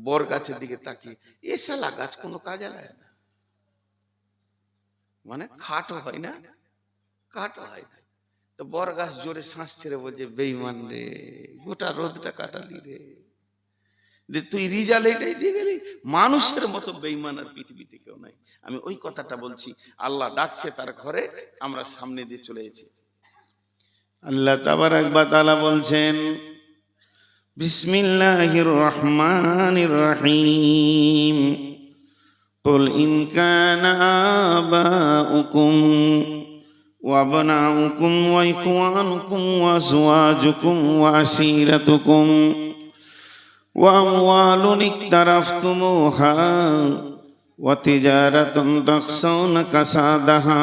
বর গাছের দিকে তাকিয়ে, এ শালা গাছ কোনো কাজে লাগে না, মানে খাটও হয় না, কাটও হয় না। তো বর গাছ জোরে শ্বাস ছেড়ে বলছে, বেঈমান রে, গোটা রোদটা কাটালি রে, যে তুই রিজাল্ট এটাই দিয়ে গেলি। মানুষের মতো বেঈমান আর পৃথিবীতে কেউ নাই। আমি ওই কথাটা বলছি, আল্লাহ ডাকছে তার ঘরে, আমরা সামনে দিয়ে চলে এসেছি। আল্লাহ তাবারাক ওয়া তাআলা বলছেন, বিসমিল্লাহির রহমানির রহিম, কুল ইন কানা আবাউকুম ওয়া আবনাউকুম ওয়া ইখওয়ানুকুম ওয়া আজওয়াজুকুম ওয়া আশীরাতুকুম ওয়া আমওয়ালুন ইকতারাফতুমুহা ওয়া তিজারাতুন তাখশাউনা কাসাদাহা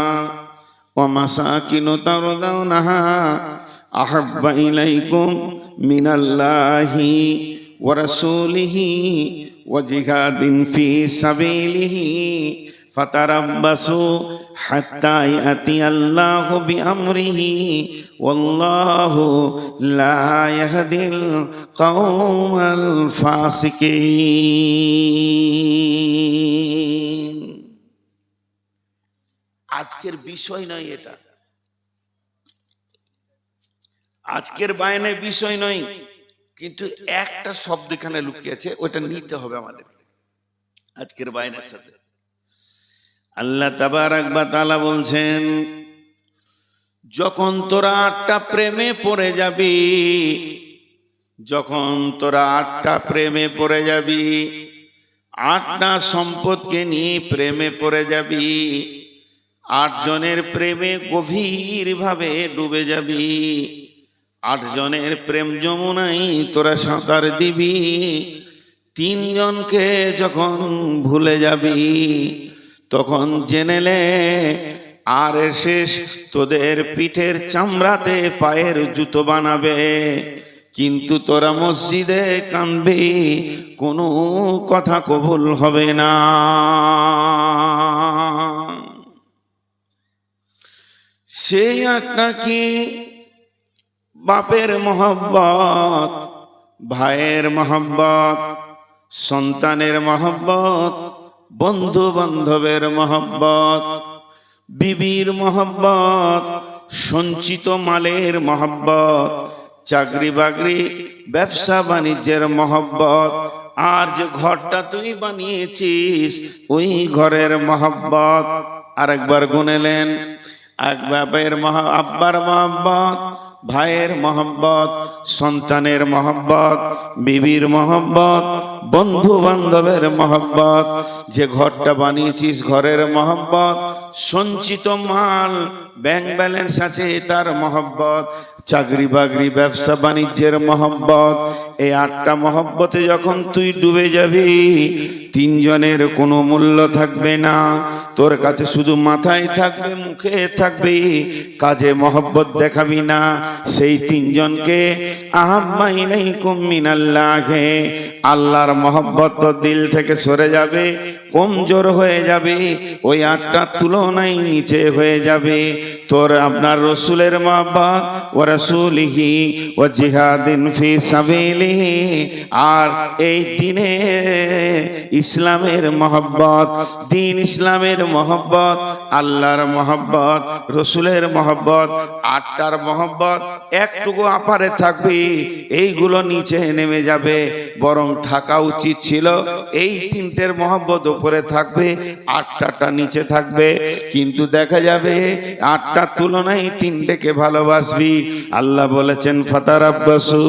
ওয়া মাসাকিনু তারদাউনাহা আহাব্বা ইলাইকুম মিনাল্লাহি ওয়া রাসূলিহি ওয়া জিহাদিন ফি সাবিলিহি ফাতারাব্বাসু হাত্তা ইয়াতিয়াল্লাহু বিআমরিহি ওয়াল্লাহু লা ইয়াহদিল কওমাল ফাসিকিন। আজকের বিষয় নয় এটা, আজকের বায়ানের বিষয় নয়, কিন্তু একটা শব্দ এখানে লুকিয়ে আছে, ওটা নিতে হবে আমাদের আজকের বায়ানের সাথে। আল্লাহ তাবারাক ওয়া তাআলা বলছেন, যখন তোরা 8টা প্রেমে পড়ে যাবি, যখন তোরা 8টা প্রেমে পড়ে যাবি, 8টা সম্পদকে নিয়ে প্রেমে পড়ে যাবি, 8 জনের প্রেমে গভীর ভাবে ডুবে যাবি, 8 জনের প্রেম যমুনায় তোরা সাঁতার দিবি, 3 জনকে যখন ভুলে যাবি, তখন জেনেলে আর শেষ তোদের পিঠের চামড়াতে পায়ের জুতো বানাবে, কিন্তু তোরা মসজিদে কাঁদবি, কোনো কথা কবুল হবে না। সেই 8টা কি? বাপের মহব্বত, ভাইয়ের মহব্বত, সন্তানের মহব্বত, বন্ধু বান্ধবের মহব্বত, বিবির মহব্বত, সঞ্চিত মালের মহব্বত, চাকরি বাকরি ব্যবসা বাণিজ্যের মহব্বত, আর যে ঘরটা তুই বানিয়েছিস ওই ঘরের মহব্বত। আরেকবার গুনেলেন, এক বাপের আব্বার মহব্বত, ভাইয়ের মহব্বত, সন্তানের মহব্বত, বিবির মহব্বত, বন্ধু বান্ধবের মহব্বত, যে ঘরটা বানিয়েছিস ঘরের মহব্বত, সঞ্চিত মাল ব্যাংক ব্যালেন্স আছে তার মহব্বত, চাকরি বাকরি ব্যবসা বাণিজ্যের মহব্বত। এই 8টা মহব্বতে যখন তুই ডুবে যাবি, 3 জনের কোনো মূল্য থাকবে না, তোর কাছে শুধু মাথায় থাকবে, মুখে থাকবে, কাজে মহব্বত দেখাবি না। সেই 3 জনকে আহাব্বা ইলাইকুম মিনাল্লাহি, আল্লাহর মহব্বত তো দিল থেকে সরে যাবে, কমজোর হয়ে যাবে, ওই 8টার তুলনায় নিচে হয়ে যাবে। তোর আপনার রসুলের মহব্বত, ওয়া রাসূলিহি ওয়া জিহাদিন ফি সাবিলিহি, আর এই দিনে ইসলামের মহব্বত, দিন ইসলামের মহব্বত, আল্লাহর মহব্বত, রসুলের মহব্বত, 8টার মহব্বত একটুকু আপারে থাকবে, এইগুলো নিচে নেমে যাবে। বরং থাকা উচিত ছিল এই 3টের মহব্বত উপরে থাকবে, 8টা নিচে থাকবে। কিন্তু দেখা যাবে 8টার তুলনায় 3টেকে ভালোবাসবি, আল্লাহ বলেছেন ফাতারাব্বাসু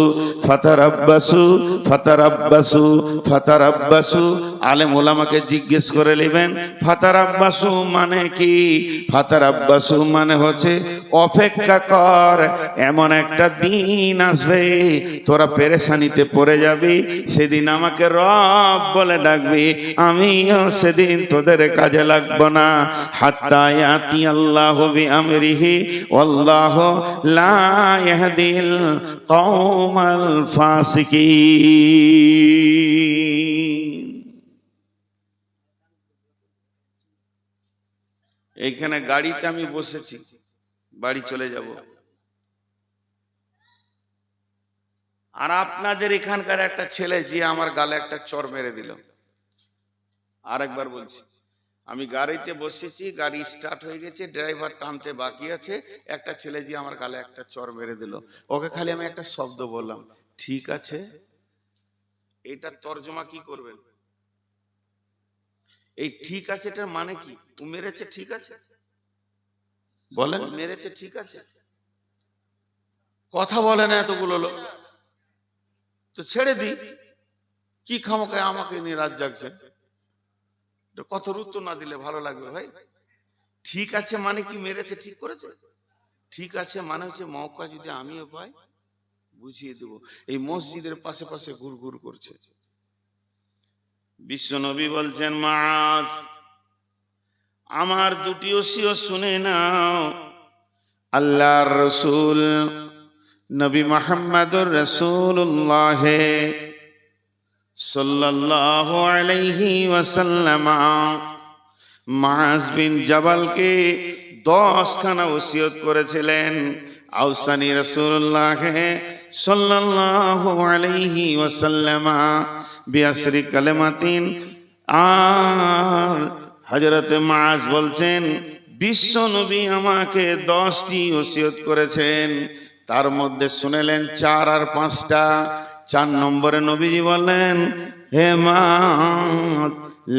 ফাতারাব্বাসু ফাতারাব্বাসু ফাতারাব্বাসু। আলেম ওলামাকে জিজ্ঞেস করে নেবেন ফাতারাব্বাসু মানে কি? ফাতারাব্বাসু মানে হচ্ছে অপেক্ষা কর, এমন একটা দিন আসবে তোরা পেরেশানিতে পড়ে যাবি, সেদিন আমাকে রব বলে ডাকবি, আমিও সেদিন তোদের কাজে লাগবো না। হাত্তা ইয়াতি আল্লাহু বিআমরিহি ওয়াল্লাহু লা ইয়াহদিল কওমাল ফাসিকিন। এইখানে গাড়িতে আমি বসেছি, বাড়ি চলে যাব, আর আপনাদের এখানকার একটা ছেলে যে আমার গালে একটা চড় মেরে দিল। আরেকবার বলছি, আমি গাড়িতে বসেছি, গাড়ি স্টার্ট হয়ে গেছে, ড্রাইভার টানতে বাকি আছে, একটা ছেলে যে আমার গালে একটা চড় মেরে দিল। ওকে খালি আমি একটা শব্দ বললাম, ঠিক আছে। এটা তর্জমা কি করবেন? এই ঠিক আছে এটার মানে কি? ও মেরেছে ঠিক আছে, বলেন মেরেছে ঠিক আছে? কথা বলে না এতগুলো লোক, তো ছেড়ে দি, কি খামোকায় আমাকে নিয়ে রাত জাগছেন? কত উত্তর না দিলে ভালো লাগবে ভাই। ঠিক আছে মানে কি? মেরেছে ঠিক করেছে? ঠিক আছে মানে হচ্ছে মৌকা যদি আমিও পাই বুঝিয়ে দেব। এই মসজিদের পাশে পাশে ঘুর ঘুর করছে। বিশ্বনবী বলছেন, মাস আমার দুটি ওসিয়ত শুনে নাও। আল্লাহর রাসূল নবী মুহাম্মদুর রাসূলুল্লাহ সাল্লাল্লাহু আলাইহি ওয়াসাল্লাম মুআজ বিন জাবালকে 10 খানা ওসিয়ত করেছিলেন। আউসানি রাসূলুল্লাহ সাল্লাল্লাহু আলাইহি ওয়াসাল্লাম বিআশরি কালিমাতিন। আর হযরত মুআজ বলছেন, বিশ্ব নবী আমাকে 10টি ওসিয়ত করেছেন, তার মধ্যে শুনেলেন 4 আর 5টা। 4 নম্বরে নবীজি বললেন, হে মুআজ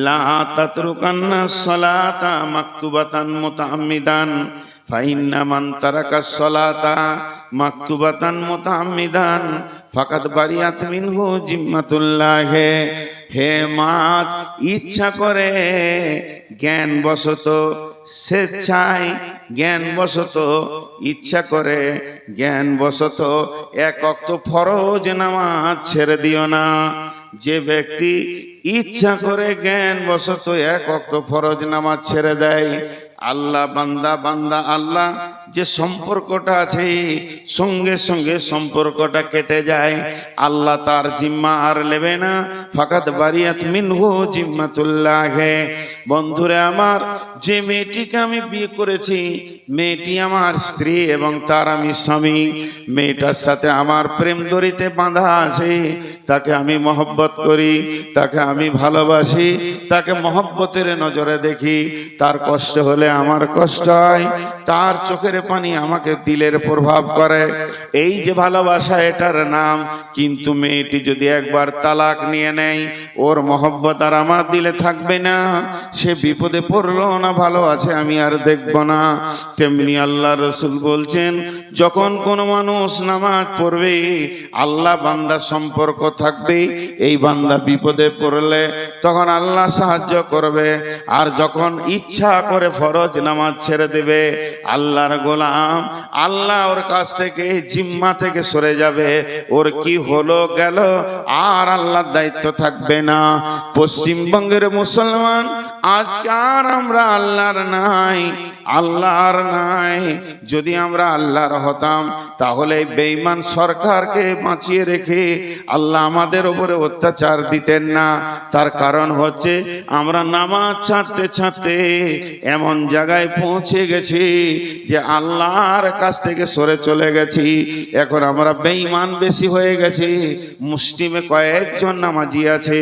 লা তাতরুকান্না সালাতা মাকতুবাতান মুতাআম্মিদান ফাইন্না মান তারাকাস সালাতা মাকতুবাতান মুতাআম্মিদান ফাকাদ বারিয়াত মিনহু জিম্মাতুল্লাহ। হে মুআজ, ইচ্ছা করে জ্ঞান বশত, স্বেচ্ছায় জ্ঞান বশত, ইচ্ছা করে জ্ঞান বশত 1 ওয়াক্ত ফরজ নামাজ ছেড়ে দিও না। যে ব্যক্তি ইচ্ছা করে জ্ঞান বশত 1 ওয়াক্ত ফরজ নামাজ ছেড়ে দেয়, আল্লাহ বান্দা বান্দা আল্লাহ যে সম্পর্কটা আছে সঙ্গে সঙ্গে সম্পর্কটা কেটে যায়, আল্লাহ তার জিম্মা আর নেবে না। ফাকাত বারিয়াত মিনহু জিম্মাতুল্লাহ। বন্ধুরে আমার, যে মেয়েটিকে আমি বিয়ে করেছি, মেয়েটি আমার স্ত্রী এবং তার আমি স্বামী, মেয়েটার সাথে আমার প্রেম দড়িতে বাঁধা আছে, তাকে আমি মহব্বত করি, তাকে আমি ভালোবাসি, তাকে মহব্বতের নজরে দেখি। তার কষ্ট হলে আমার কষ্ট হয়, তার চোখের পানি আমাকে দিলের প্রভাব করে। এই যে ভালোবাসা, এটার নাম। কিন্তু মেয়েটি যদি একবার তালাক নিয়ে নেয়, ওর মহব্বত আর আমার দিলে থাকবে না, সে বিপদে পড়লো না, ভালো আছে আমি আর দেখব না। তেমনি আল্লাহ রাসূল বলছেন, যখন কোনো মানুষ নামাজ পড়বে, আল্লাহ বান্দা সম্পর্ক থাকবে, এই বান্দা বিপদে পড়লে তখন আল্লাহ সাহায্য করবে। আর যখন ইচ্ছা করে ফরজ নামাজ ছেড়ে দেবে, আল্লাহর গোলাম, আল্লাহ ওর কাছ থেকে জিম্মা থেকে সরে যাবে, ওর কি হলো গেল আর আল্লাহর দায়িত্ব থাকবে না। পশ্চিমবঙ্গের মুসলমান আজকে আর আমরা আল্লাহর নাই, আল্লাহর নাই। যদি আমরা আল্লাহর হতাম, তাহলে বেঈমান সরকারকে বাঁচিয়ে রেখে আল্লাহ আমাদের উপরে অত্যাচার দিতেন না। তার কারণ হচ্ছে আমরা নামাজ ছাড়তে ছাড়তে এমন জায়গায় পৌঁছে গেছি যে আল্লাহর কাছ থেকে সরে চলে গেছি। এখন আমরা বেঈমান বেশি হয়ে গেছি। মুসলিমে কয়েকজন নামাজি আছে,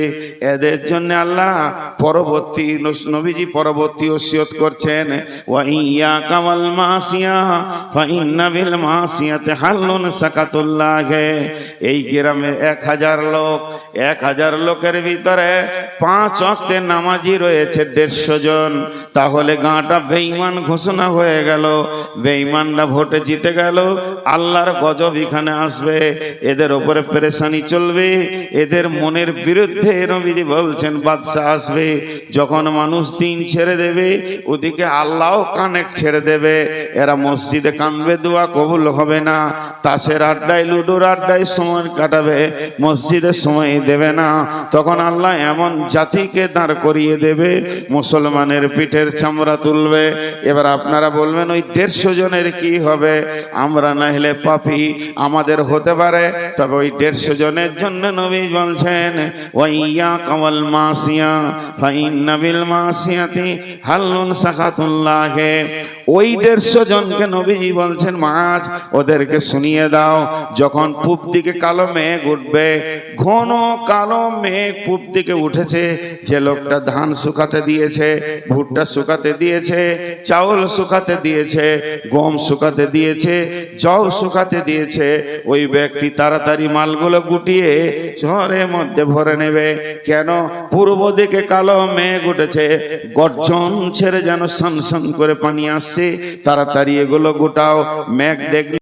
এদের জন্য আল্লাহ পরবর্তী নবীজি পরবর্তী ওসিয়ত করছেন, ওয়া ইয়াকা ওয়াল মাসিয়া ফা ইন্না বিল মাসিয়াতি হাল্লুন সাকাতুল্লাহ। এই গ্রামে 1000 লোক, 1000 লোকের ভিতরে 5 ওয়াক্তের নামাজি রয়েছে 150 জন। তাহলে গাঁটা বেঈমান ঘোষণা হয়ে গেল, বেঈমানরা ভোটে জিতে গেল, আল্লাহর গজব এখানে আসবে, এদের উপরে পেরেশানি চলবে, এদের মনের বিরুদ্ধে নবীজি বলছেন বাদশা আসবে। যখন মানুষ দিন ছেড়ে দেবে, ওদিকে আল্লাহও কানেক্ট ছেড়ে দেবে। এরা মসজিদে কানবে, দোয়া কবুল হবে না, তাসের আড্ডায় লুডোর আড্ডায় সময় কাটাবে, মসজিদে সময় দেবে না। তখন আল্লাহ এমন জাতিকে দাঁড় করিয়ে দেবে, মুসলমানের পিঠের চামড়া তুলবে। এবার আপনারা বলবেন ওই 150 জনের কি হবে? আমরা না হলে পাপী, আমাদের হতে পারে, তবে ওই 150 জনের জন্য নবী বলছেন ওয়া ইয়াকা ওয়াল মাসিয়া ফা ইন্না বিল মাসিয়াতি হাল্লুন সাকাতুল্লাহ। ওই 150 জনকে নবীজি বলছেন মাছ, ওদেরকে শুনিয়ে দাও, যখন পূব দিকে কালো মেঘ উঠবে, ঘন কালো মেঘ পূব দিকে উঠেছে, যে লোকটা ধান শুকাতে দিয়েছে, ভুট্টা শুকাতে দিয়েছে, চাউল শুকাতে দিয়েছে, গম শুকাতে দিয়েছে, জল শুকাতে দিয়েছে, ওই ব্যক্তি তাড়াতাড়ি মালগুলো গুটিয়ে শহরের মধ্যে ভরে নেবে। কেন? পূর্ব দিকে কালো মেঘ উঠেছে, গর্জন ছেড়ে যেন সনসন করে পানি আসছে, তাড়াতাড়ি এগুলো গোটাও। মেঘ দেখলে